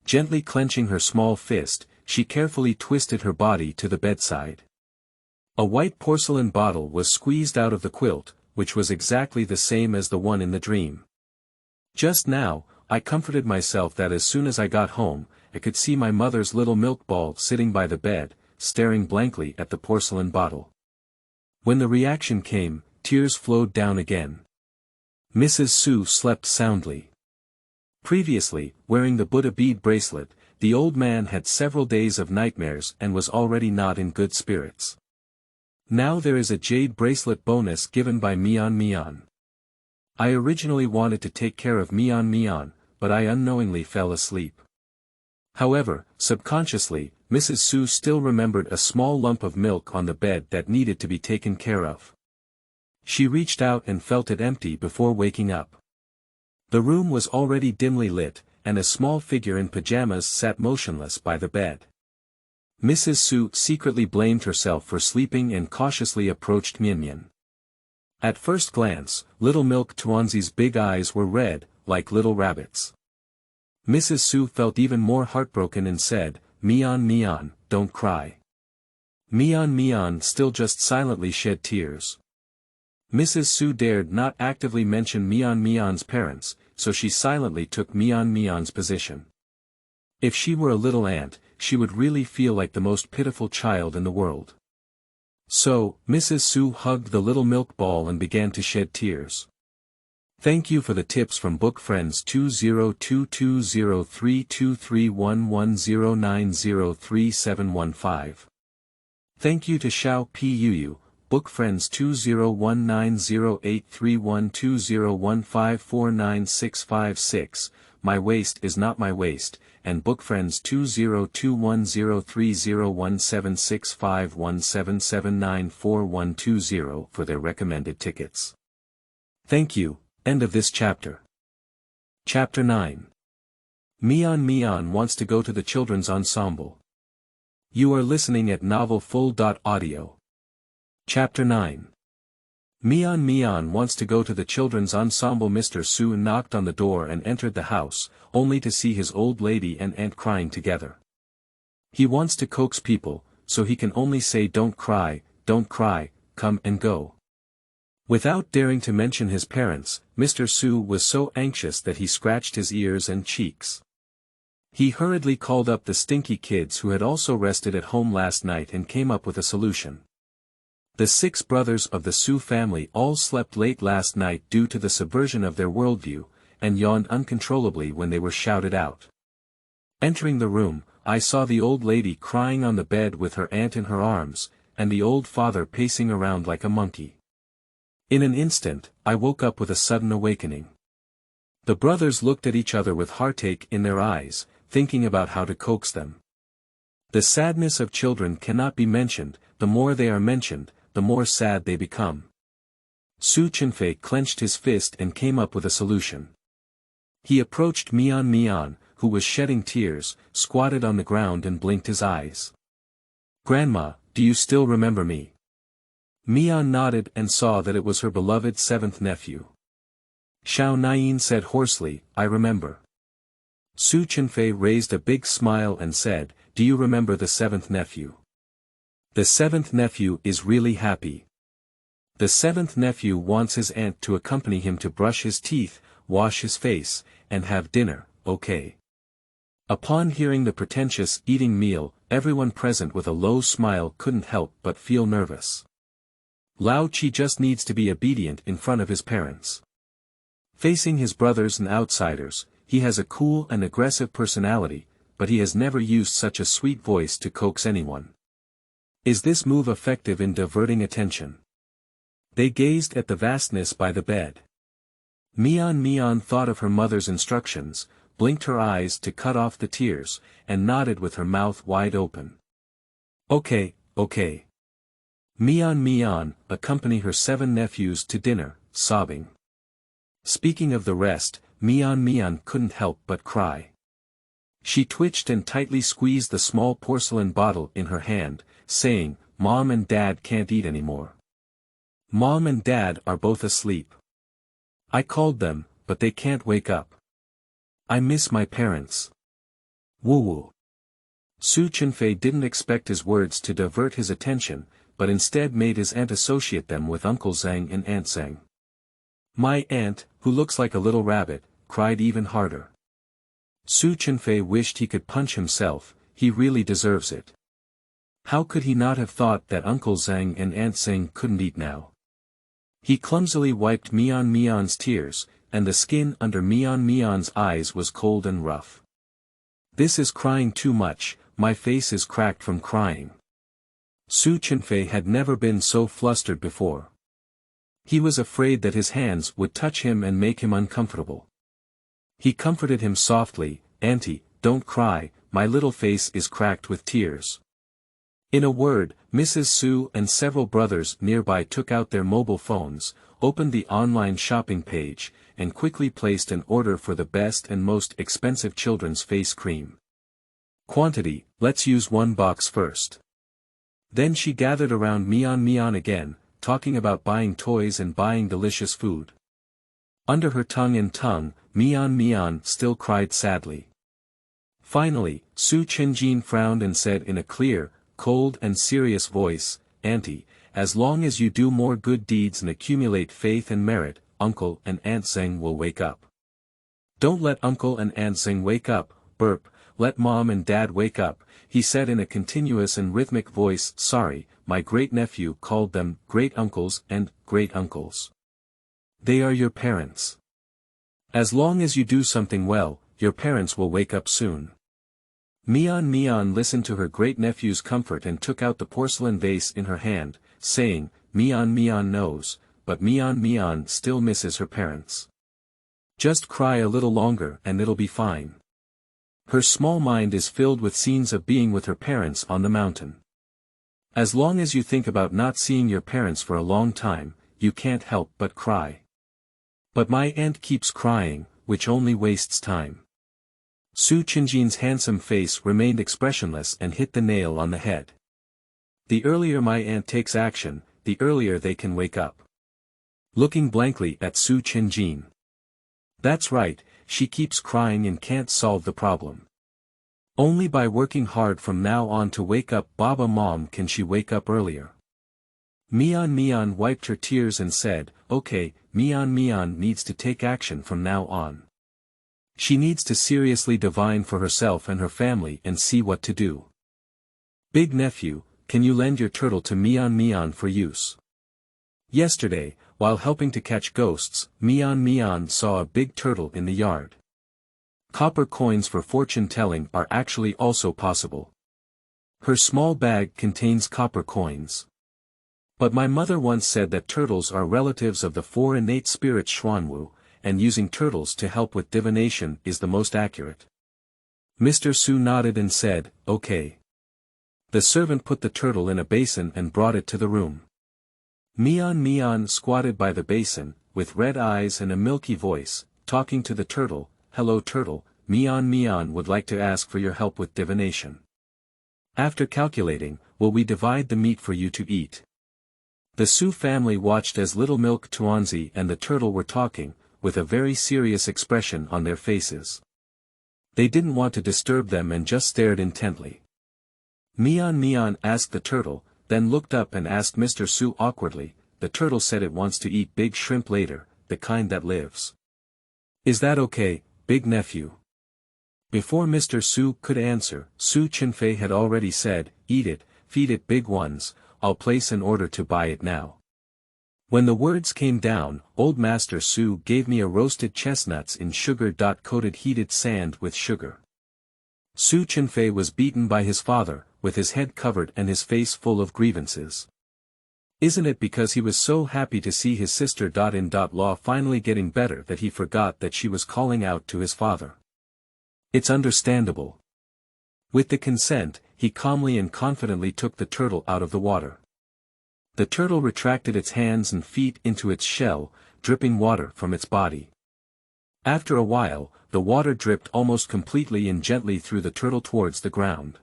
Gently clenching her small fist, she carefully twisted her body to the bedside. A white porcelain bottle was squeezed out of the quilt, which was exactly the same as the one in the dream. Just now, I comforted myself that as soon as I got home, I could see my mother's little milk ball sitting by the bed, staring blankly at the porcelain bottle. When the reaction came, tears flowed down again. Mrs. Su slept soundly. Previously, wearing the Buddha bead bracelet, the old man had several days of nightmares and was already not in good spirits. Now there is a jade bracelet bonus given by Mian. I originally wanted to take care of Mian, but I unknowingly fell asleep. However, subconsciously, Mrs. Su still remembered a small lump of milk on the bed that needed to be taken care of. She reached out and felt it empty before waking up. The room was already dimly lit, and a small figure in pajamas sat motionless by the bed. Mrs. Su secretly blamed herself for sleeping and cautiously approached Mian. At first glance, little milk Tuanzi's big eyes were red, like little rabbits. Mrs. Su felt even more heartbroken and said, Mian, don't cry. Mian still just silently shed tears. Mrs. Su dared not actively mention Mian's parents, so she silently took Mian's position. If she were a little ant, she would really feel like the most pitiful child in the world. So, Mrs. Su hugged the little milk ball and began to shed tears. Thank you for the tips from book friends 202203231109033715. Thank you to Xiao Puu, book friends 2019083120154966, My Waist Is Not My Waist, and book friends 20210301765177941120 for their recommended tickets. Thank you. End of this chapter. Chapter 9. Mian wants to go to the children's ensemble. You are listening at novelfull.audio. Chapter 9. Mian wants to go to the children's ensemble. Mr. Su knocked on the door and entered the house, only to see his old lady and aunt crying together. He wants to coax people, so he can only say don't cry, come and go. Without daring to mention his parents, Mr. Su was so anxious that he scratched his ears and cheeks. He hurriedly called up the stinky kids who had also rested at home last night and came up with a solution. The 6 brothers of the Su family all slept late last night due to the subversion of their worldview, and yawned uncontrollably when they were shouted out. Entering the room, I saw the old lady crying on the bed with her aunt in her arms, and the old father pacing around like a monkey. In an instant, I woke up with a sudden awakening. The brothers looked at each other with heartache in their eyes, thinking about how to coax them. The sadness of children cannot be mentioned, the more they are mentioned, the more sad they become. Su Chenfei clenched his fist and came up with a solution. He approached Mian, who was shedding tears, squatted on the ground and blinked his eyes. Grandma, do you still remember me? Mian nodded and saw that it was her beloved 7th nephew. Xiao Nian said hoarsely, I remember. Su Chenfei raised a big smile and said, do you remember the 7th nephew? The 7th nephew is really happy. The 7th nephew wants his aunt to accompany him to brush his teeth, wash his face, and have dinner, okay. Upon hearing the pretentious eating meal, everyone present with a low smile couldn't help but feel nervous. Laoqi just needs to be obedient in front of his parents. Facing his brothers and outsiders, he has a cool and aggressive personality, but he has never used such a sweet voice to coax anyone. Is this move effective in diverting attention? They gazed at the vastness by the bed. Mian thought of her mother's instructions, blinked her eyes to cut off the tears, and nodded with her mouth wide open. Okay. Mian accompanied her 7 nephews to dinner, sobbing. Speaking of the rest, Mian couldn't help but cry. She twitched and tightly squeezed the small porcelain bottle in her hand, saying, Mom and Dad can't eat anymore. Mom and Dad are both asleep. I called them, but they can't wake up. I miss my parents. Woo-woo. Su Chenfei didn't expect his words to divert his attention, but instead made his aunt associate them with Uncle Zhang and Aunt Zhang. My aunt, who looks like a little rabbit, cried even harder. Su Chenfei wished he could punch himself, he really deserves it. How could he not have thought that Uncle Zhang and Aunt Zhang couldn't eat now? He clumsily wiped Mian's tears, and the skin under Mian's eyes was cold and rough. This is crying too much, my face is cracked from crying. Su Chenfei had never been so flustered before. He was afraid that his hands would touch him and make him uncomfortable. He comforted him softly, Auntie, don't cry, my little face is cracked with tears. In a word, Mrs. Su and several brothers nearby took out their mobile phones, opened the online shopping page, and quickly placed an order for the best and most expensive children's face cream. Quantity, let's use 1 box first. Then she gathered around Mian again, talking about buying toys and buying delicious food. Under her tongue, Mian still cried sadly. Finally, Su Chenjin frowned and said in a clear, cold and serious voice, Auntie, as long as you do more good deeds and accumulate faith and merit, Uncle and Aunt Zhang will wake up. Don't let Uncle and Aunt Zhang wake up, burp, let Mom and Dad wake up, he said in a continuous and rhythmic voice. Sorry, my great-nephew called them great-uncles and great-uncles. They are your parents. As long as you do something well, your parents will wake up soon. Mian listened to her great-nephew's comfort and took out the porcelain vase in her hand, saying, Mian knows, but Mian still misses her parents. Just cry a little longer and it'll be fine. Her small mind is filled with scenes of being with her parents on the mountain. As long as you think about not seeing your parents for a long time, you can't help but cry. But my aunt keeps crying, which only wastes time. Su Chenjin's handsome face remained expressionless and hit the nail on the head. The earlier my aunt takes action, the earlier they can wake up. Looking blankly at Su Chenjin. That's right, she keeps crying and can't solve the problem. Only by working hard from now on to wake up Baba Mom can she wake up earlier. Mian wiped her tears and said, okay, Mian needs to take action from now on. She needs to seriously divine for herself and her family and see what to do. Big nephew, can you lend your turtle to Mian for use? Yesterday, while helping to catch ghosts, Mian saw a big turtle in the yard. Copper coins for fortune-telling are actually also possible. Her small bag contains copper coins. But my mother once said that turtles are relatives of the 4 innate spirits Xuanwu, and using turtles to help with divination is the most accurate. Mr. Su nodded and said, okay. The servant put the turtle in a basin and brought it to the room. Mian squatted by the basin, with red eyes and a milky voice, talking to the turtle. Hello turtle, Mian would like to ask for your help with divination. After calculating, will we divide the meat for you to eat? The Su family watched as little milk Tuanzi and the turtle were talking, with a very serious expression on their faces. They didn't want to disturb them and just stared intently. Mian asked the turtle, then looked up and asked Mr. Su awkwardly. The turtle said it wants to eat big shrimp later, the kind that lives. Is that okay, big nephew? Before Mr. Su could answer, Su Chenfei had already said, eat it, feed it big ones, I'll place an order to buy it now. When the words came down, old Master Su gave me a roasted chestnuts in sugar-coated heated sand with sugar. Su Chenfei was beaten by his father, with his head covered and his face full of grievances. Isn't it because he was so happy to see his sister-in-law finally getting better that he forgot that she was calling out to his father? It's understandable. With the consent, he calmly and confidently took the turtle out of the water. The turtle retracted its hands and feet into its shell, dripping water from its body. After a while, the water dripped almost completely and gently through the turtle towards the ground.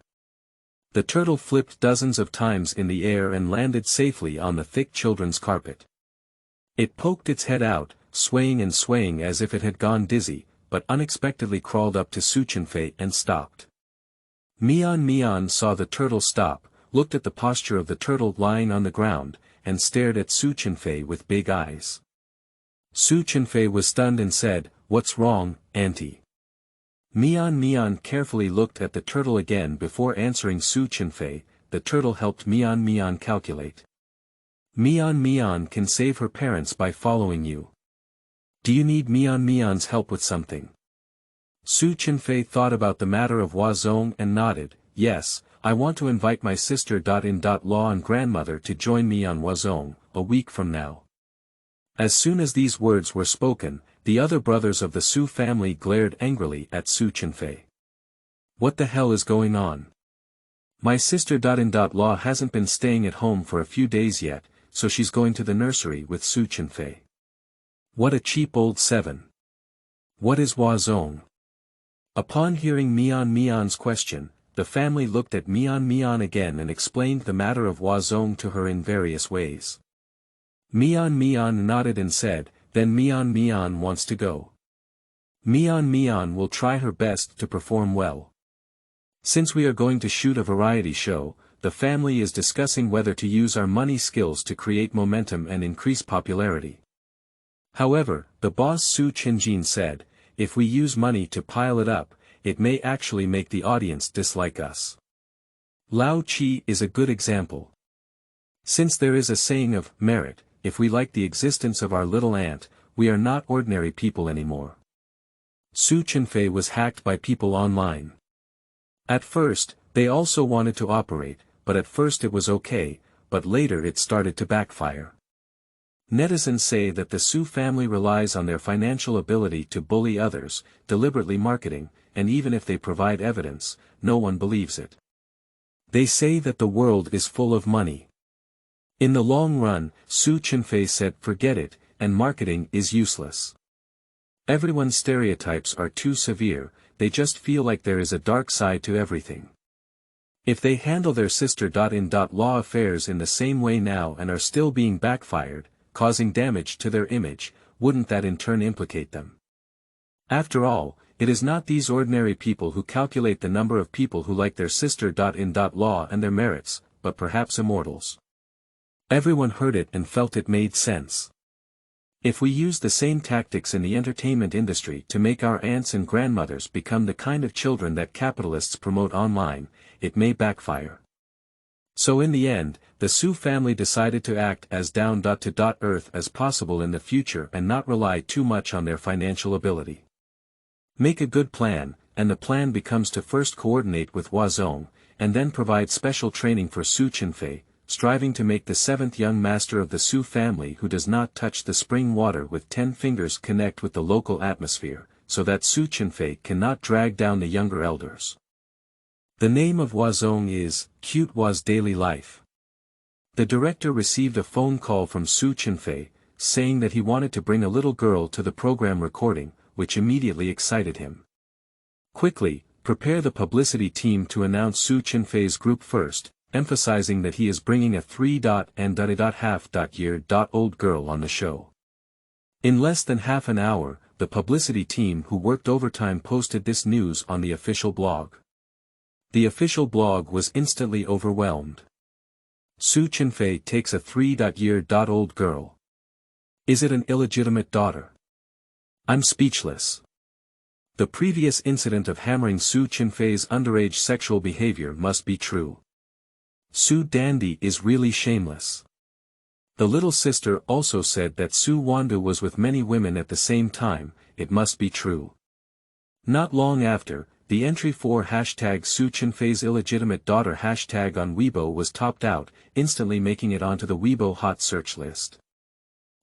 The turtle flipped dozens of times in the air and landed safely on the thick children's carpet. It poked its head out, swaying as if it had gone dizzy, but unexpectedly crawled up to Su Chenfei and stopped. Mian saw the turtle stop, looked at the posture of the turtle lying on the ground, and stared at Su Chenfei with big eyes. Su Chenfei was stunned and said, "What's wrong, Auntie?" Mian carefully looked at the turtle again before answering Su Chenfei. The turtle helped Mian calculate. Mian can save her parents by following you. Do you need Mian's help with something? Su Chenfei thought about the matter of Huazong and nodded, "Yes, I want to invite my sister-in-law and grandmother to join me on Huazong, a week from now." As soon as these words were spoken, the other brothers of the Su family glared angrily at Su Chenfei. "What the hell is going on? My sister-in-law hasn't been staying at home for a few days yet, so she's going to the nursery with Su Chenfei. What a cheap old seven. What is Huazong?" Upon hearing Mian's question, the family looked at Mian again and explained the matter of Huazong to her in various ways. Mian nodded and said, "Then Mian wants to go. Mian will try her best to perform well. Since we are going to shoot a variety show, the family is discussing whether to use our money skills to create momentum and increase popularity." However, the boss Su Chenjin said, "If we use money to pile it up, it may actually make the audience dislike us. Laoqi is a good example. Since there is a saying of merit, if we like the existence of our little aunt, we are not ordinary people anymore." Su Chenfei was hacked by people online. At first, they also wanted to operate, but at first it was okay, but later it started to backfire. Netizens say that the Su family relies on their financial ability to bully others, deliberately marketing, and even if they provide evidence, no one believes it. They say that the world is full of money. In the long run, Su Chenfei said forget it, and marketing is useless. Everyone's stereotypes are too severe, they just feel like there is a dark side to everything. If they handle their sister-in-law affairs in the same way now and are still being backfired, causing damage to their image, wouldn't that in turn implicate them? After all, it is not these ordinary people who calculate the number of people who like their sister-in-law and their merits, but perhaps immortals. Everyone heard it and felt it made sense. If we use the same tactics in the entertainment industry to make our aunts and grandmothers become the kind of children that capitalists promote online, it may backfire. So in the end, the Su family decided to act as down-to-earth as possible in the future and not rely too much on their financial ability. Make a good plan, and the plan becomes to first coordinate with Huazong, and then provide special training for Su Chenfei, striving to make the seventh young master of the Su family who does not touch the spring water with 10 fingers connect with the local atmosphere, so that Su Chenfei cannot drag down the younger elders. The name of Huazong is Cute Was Daily Life. The director received a phone call from Su Chenfei, saying that he wanted to bring a little girl to the program recording, which immediately excited him. Quickly, prepare the publicity team to announce Su Chenfei's group first, emphasizing that he is bringing a 3.5-year-old girl on the show. In less than half an hour, the publicity team who worked overtime posted this news on the official blog. The official blog was instantly overwhelmed. Su Chenfei takes a 3-year-old girl. Is it an illegitimate daughter? I'm speechless. The previous incident of hammering Su Chenfei's underage sexual behavior must be true. Su Dandy is really shameless. The little sister also said that Su Wandu was with many women at the same time, it must be true. Not long after, the entry for #Su Chenfei's illegitimate daughter hashtag on Weibo was topped out, instantly making it onto the Weibo hot search list.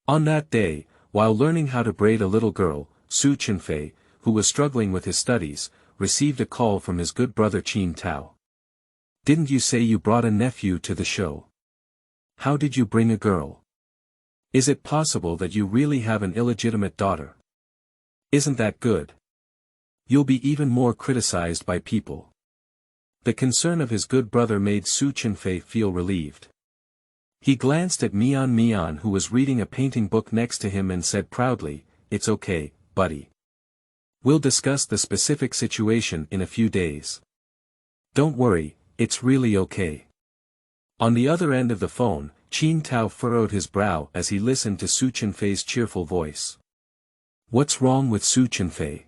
On that day, while learning how to braid a little girl, Su Chenfei, who was struggling with his studies, received a call from his good brother Qin Tao. Didn't you say you brought a nephew to the show? How did you bring a girl? Is it possible that you really have an illegitimate daughter? Isn't that good? You'll be even more criticized by people. The concern of his good brother made Su Chenfei feel relieved. He glanced at Mian who was reading a painting book next to him and said proudly, "It's okay, buddy. We'll discuss the specific situation in a few days." Don't worry, it's really okay. On the other end of the phone, Kowtow furrowed his brow as he listened to Su Chenfei's cheerful voice. What's wrong with Su Chenfei?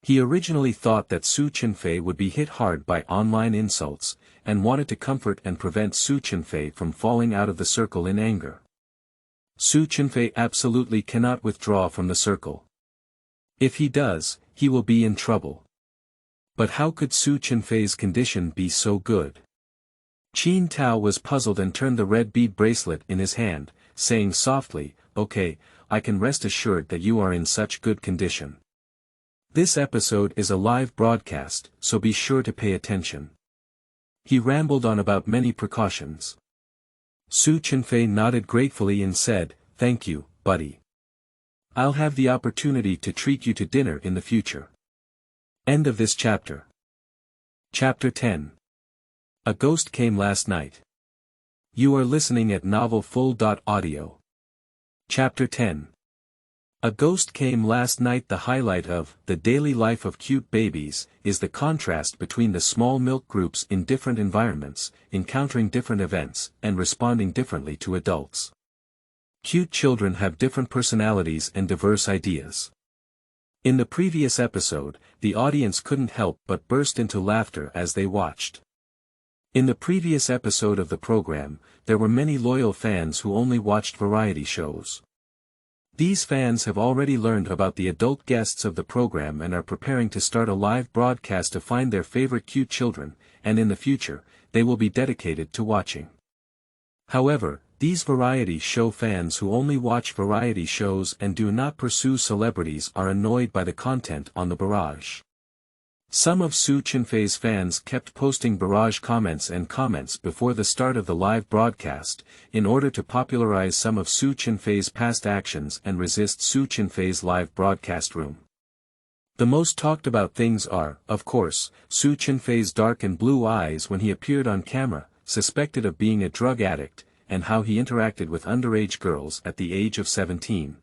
He originally thought that Su Chenfei would be hit hard by online insults, and wanted to comfort and prevent Su Chenfei from falling out of the circle in anger. Su Chenfei absolutely cannot withdraw from the circle. If he does, he will be in trouble. But how could Su Chenfei's condition be so good? Kowtow was puzzled and turned the red bead bracelet in his hand, saying softly, "Okay, I can rest assured that you are in such good condition. This episode is a live broadcast, so be sure to pay attention." He rambled on about many precautions. Su Chenfei nodded gratefully and said, "Thank you, buddy. I'll have the opportunity to treat you to dinner in the future." End of this chapter. Chapter 10. A Ghost Came Last Night. You are listening at novelfull.audio. Chapter 10. A Ghost Came Last Night. The highlight of The Daily Life of Cute Babies is the contrast between the small milk groups in different environments, encountering different events, and responding differently to adults. Cute children have different personalities and diverse ideas. In the previous episode, the audience couldn't help but burst into laughter as they watched. In the previous episode of the program, there were many loyal fans who only watched variety shows. These fans have already learned about the adult guests of the program and are preparing to start a live broadcast to find their favorite cute children, and in the future, they will be dedicated to watching. However, these variety show fans who only watch variety shows and do not pursue celebrities are annoyed by the content on the barrage. Some of Su Chenfei's fans kept posting barrage comments before the start of the live broadcast, in order to popularize some of Su Chenfei's past actions and resist Su Chenfei's live broadcast room. The most talked about things are, of course, Su Chenfei's dark and blue eyes when he appeared on camera, suspected of being a drug addict, and how he interacted with underage girls at the age of 17.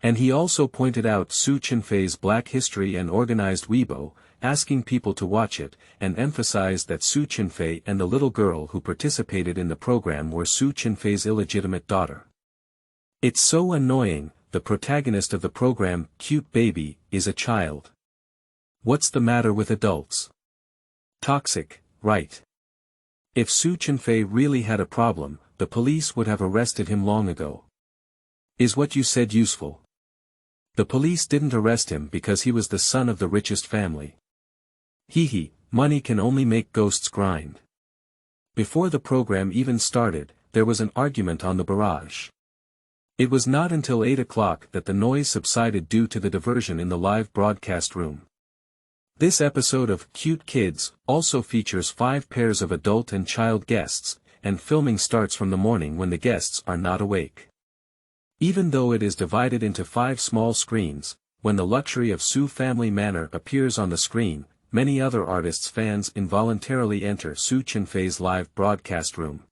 And he also pointed out Su Chenfei's black history and organized Weibo, asking people to watch it, and emphasized that Su Chenfei and the little girl who participated in the program were Su Chenfei's illegitimate daughter. It's so annoying, the protagonist of the program, Cute Baby, is a child. What's the matter with adults? Toxic, right? If Su Chenfei really had a problem, the police would have arrested him long ago. Is what you said useful? The police didn't arrest him because he was the son of the richest family. Hee, money can only make ghosts grind. Before the program even started, there was an argument on the barrage. It was not until 8 o'clock that the noise subsided due to the diversion in the live broadcast room. This episode of Cute Kids also features 5 pairs of adult and child guests, and filming starts from the morning when the guests are not awake. Even though it is divided into 5 small screens, when the luxury of Su Family Manor appears on the screen, many other artists' fans involuntarily enter Su Chenfei's live broadcast room.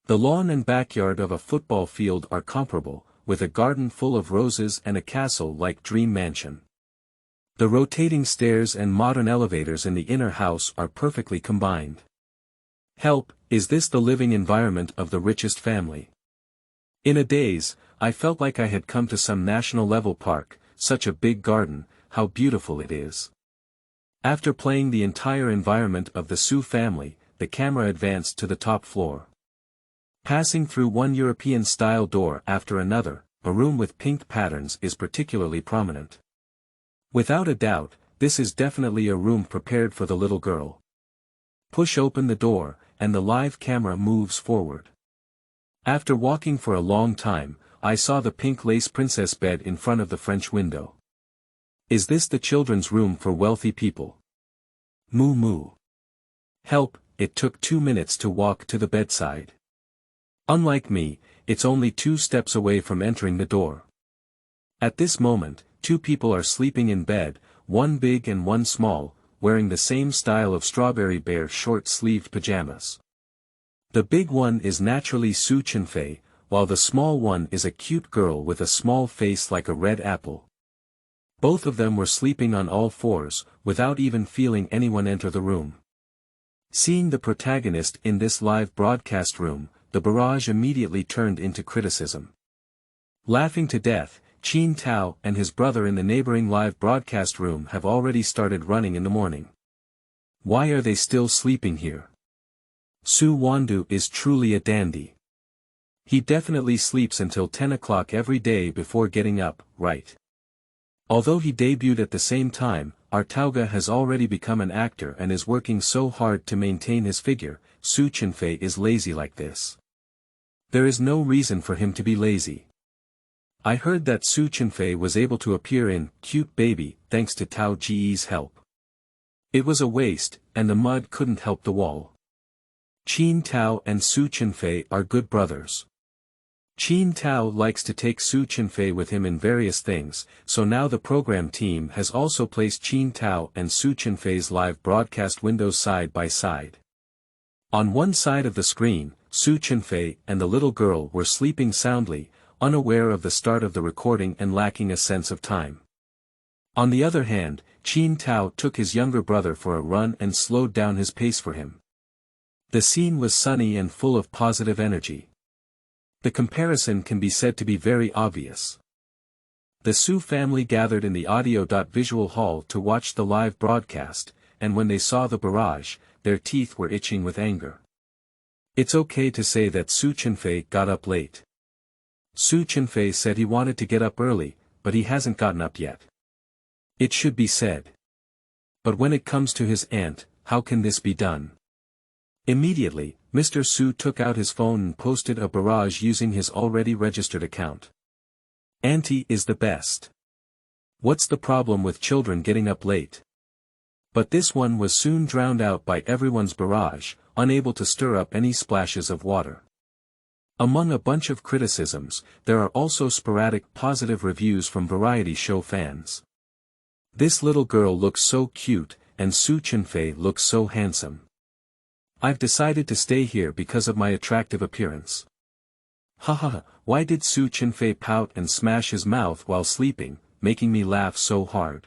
The lawn and backyard of a football field are comparable, with a garden full of roses and a castle-like dream mansion. The rotating stairs and modern elevators in the inner house are perfectly combined. Help, is this the living environment of the richest family? In a daze, I felt like I had come to some national-level park, such a big garden, how beautiful it is. After playing the entire environment of the Su family, the camera advanced to the top floor. Passing through one European-style door after another, a room with pink patterns is particularly prominent. Without a doubt, this is definitely a room prepared for the little girl. Push open the door, and the live camera moves forward. After walking for a long time, I saw the pink lace princess bed in front of the French window. Is this the children's room for wealthy people? Moo moo. Help, it took 2 minutes to walk to the bedside. Unlike me, it's only 2 steps away from entering the door. At this moment, 2 people are sleeping in bed, one big and one small, wearing the same style of strawberry bear short-sleeved pajamas. The big one is naturally Su Chenfei, while the small one is a cute girl with a small face like a red apple. Both of them were sleeping on all fours, without even feeling anyone enter the room. Seeing the protagonist in this live broadcast room, the barrage immediately turned into criticism. Laughing to death, Chin Tao and his brother in the neighboring live broadcast room have already started running in the morning. Why are they still sleeping here? Su Wandu is truly a dandy. He definitely sleeps until 10 o'clock every day before getting up, right? Although he debuted at the same time, our Tauga has already become an actor and is working so hard to maintain his figure. Su Chenfei is lazy like this. There is no reason for him to be lazy. I heard that Su Chenfei was able to appear in Cute Baby thanks to Tao Ji's help. It was a waste, and the mud couldn't help the wall. Chin Tao and Su Chenfei are good brothers. Chin Tao likes to take Su Chenfei with him in various things, so now the program team has also placed Chin Tao and Su Chenfei's live broadcast windows side by side. On one side of the screen, Su Chenfei and the little girl were sleeping soundly, unaware of the start of the recording and lacking a sense of time. On the other hand, Chin Tao took his younger brother for a run and slowed down his pace for him. The scene was sunny and full of positive energy. The comparison can be said to be very obvious. The Su family gathered in the audio-visual hall to watch the live broadcast, and when they saw the barrage, their teeth were itching with anger. It's okay to say that Su Chenfei got up late. Su Chenfei said he wanted to get up early, but he hasn't gotten up yet. It should be said. But when it comes to his aunt, how can this be done? Immediately, Mr. Su took out his phone and posted a barrage using his already registered account. Auntie is the best. What's the problem with children getting up late? But this one was soon drowned out by everyone's barrage, unable to stir up any splashes of water. Among a bunch of criticisms, there are also sporadic positive reviews from variety show fans. This little girl looks so cute, and Su Chenfei looks so handsome. I've decided to stay here because of my attractive appearance. Haha, why did Su Chenfei pout and smash his mouth while sleeping, making me laugh so hard?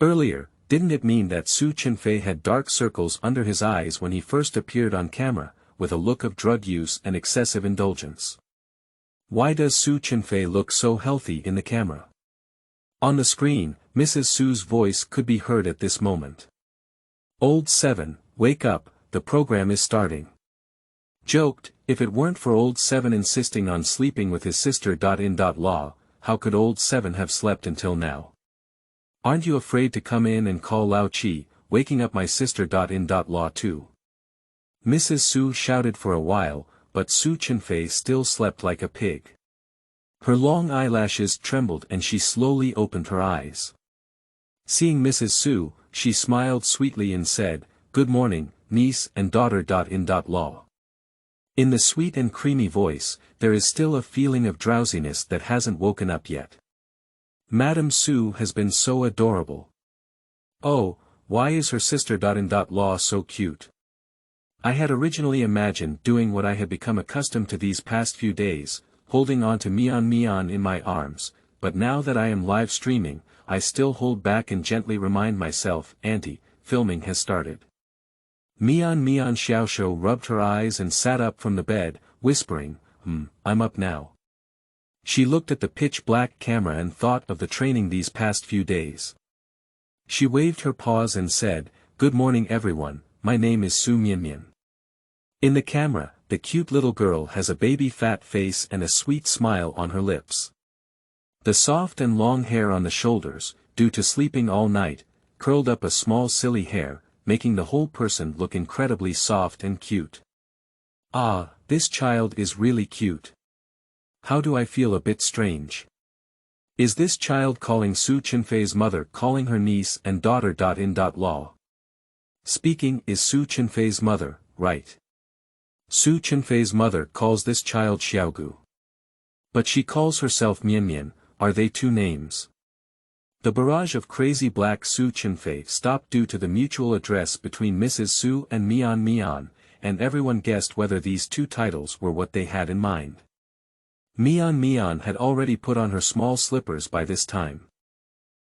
Earlier, didn't it mean that Su Chenfei had dark circles under his eyes when he first appeared on camera, with a look of drug use and excessive indulgence? Why does Su Chenfei look so healthy in the camera? On the screen, Mrs. Su's voice could be heard at this moment. Old 7, wake up, the program is starting. Joked, if it weren't for old 7 insisting on sleeping with his sister. In law, how could old 7 have slept until now? Aren't you afraid to come in and call Laoqi, waking up my sister. In law too? Mrs. Su shouted for a while, but Su Chenfei still slept like a pig. Her long eyelashes trembled and she slowly opened her eyes. Seeing Mrs. Su, she smiled sweetly and said, "Good morning, niece and daughter. In law." In the sweet and creamy voice, there is still a feeling of drowsiness that hasn't woken up yet. Madame Su has been so adorable. Oh, why is her sister. In law so cute? I had originally imagined doing what I had become accustomed to these past few days, holding on to Mian in my arms, but now that I am live streaming, I still hold back and gently remind myself, Auntie, filming has started. Mian Xiaoshu rubbed her eyes and sat up from the bed, whispering, I'm up now. She looked at the pitch-black camera and thought of the training these past few days. She waved her paws and said, "Good morning everyone, my name is Su Mian." In the camera, the cute little girl has a baby fat face and a sweet smile on her lips. The soft and long hair on the shoulders, due to sleeping all night, curled up a small silly hair, making the whole person look incredibly soft and cute. Ah, this child is really cute. How do I feel a bit strange? Is this child calling Su Chenfei's mother calling her niece and daughter. In law? Speaking is Su Chenfei's mother, right? Su Chenfei's mother calls this child Xiaogu. But she calls herself Mian. Are they two names? The barrage of crazy black Su Chenfei stopped due to the mutual address between Mrs. Su and Mian, and everyone guessed whether these two titles were what they had in mind. Mian had already put on her small slippers by this time.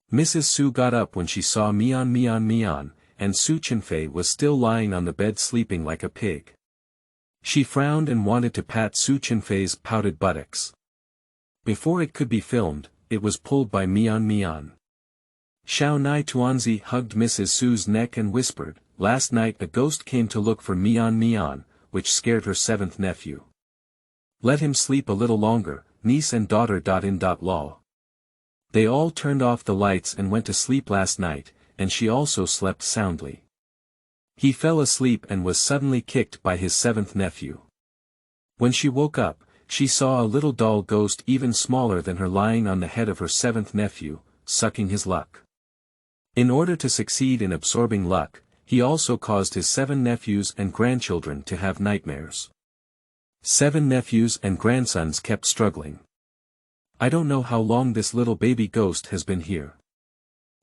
Mrs. Su got up when she saw Mian, and Su Chenfei was still lying on the bed sleeping like a pig. She frowned and wanted to pat Su Chenfei's pouted buttocks. Before it could be filmed, it was pulled by Mian. Xiao Nai Tuanzi hugged Mrs. Su's neck and whispered, "Last night a ghost came to look for Mian, which scared her seventh nephew. Let him sleep a little longer, niece and daughter. In law. They all turned off the lights and went to sleep last night, and she also slept soundly. He fell asleep and was suddenly kicked by his seventh nephew. When she woke up, she saw a little doll ghost even smaller than her lying on the head of her seventh nephew, sucking his luck. In order to succeed in absorbing luck, he also caused his 7 nephews and grandchildren to have nightmares. 7 nephews and grandsons kept struggling. I don't know how long this little baby ghost has been here.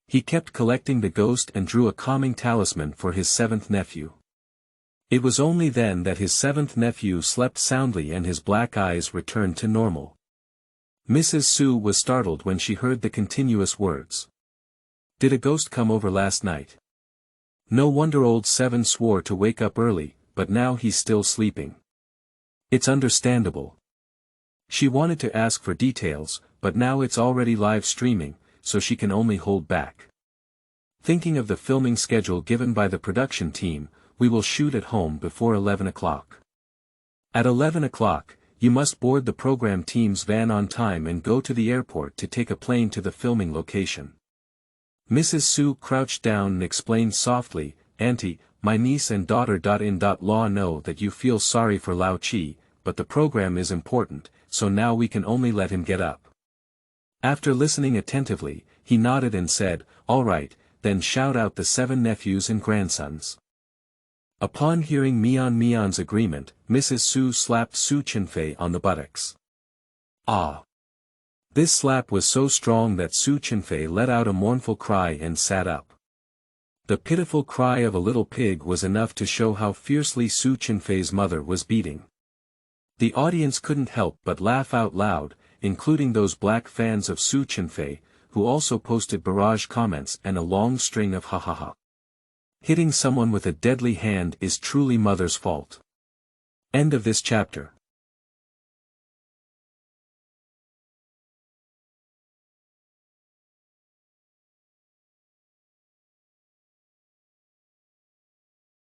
He kept collecting the ghost and drew a calming talisman for his 7th nephew. It was only then that his 7th nephew slept soundly and his black eyes returned to normal. Mrs. Su was startled when she heard the continuous words. Did a ghost come over last night? No wonder old 7 swore to wake up early, but now he's still sleeping. It's understandable. She wanted to ask for details, but now it's already live streaming, so she can only hold back. Thinking of the filming schedule given by the production team, we will shoot at home before 11 o'clock. At 11 o'clock, you must board the program team's van on time and go to the airport to take a plane to the filming location. Mrs. Su crouched down and explained softly, Auntie, my niece and daughter. In law know that you feel sorry for Laoqi, but the program is important, so now we can only let him get up. After listening attentively, he nodded and said, all right, then shout out the 7 nephews and grandsons. Upon hearing Mian's agreement, Mrs. Su slapped Su Chenfei on the buttocks. Ah! This slap was so strong that Su Chenfei let out a mournful cry and sat up. The pitiful cry of a little pig was enough to show how fiercely Su Chenfei's mother was beating. The audience couldn't help but laugh out loud, including those black fans of Su Chenfei, who also posted barrage comments and a long string of ha ha ha. Hitting someone with a deadly hand is truly mother's fault. End of this chapter.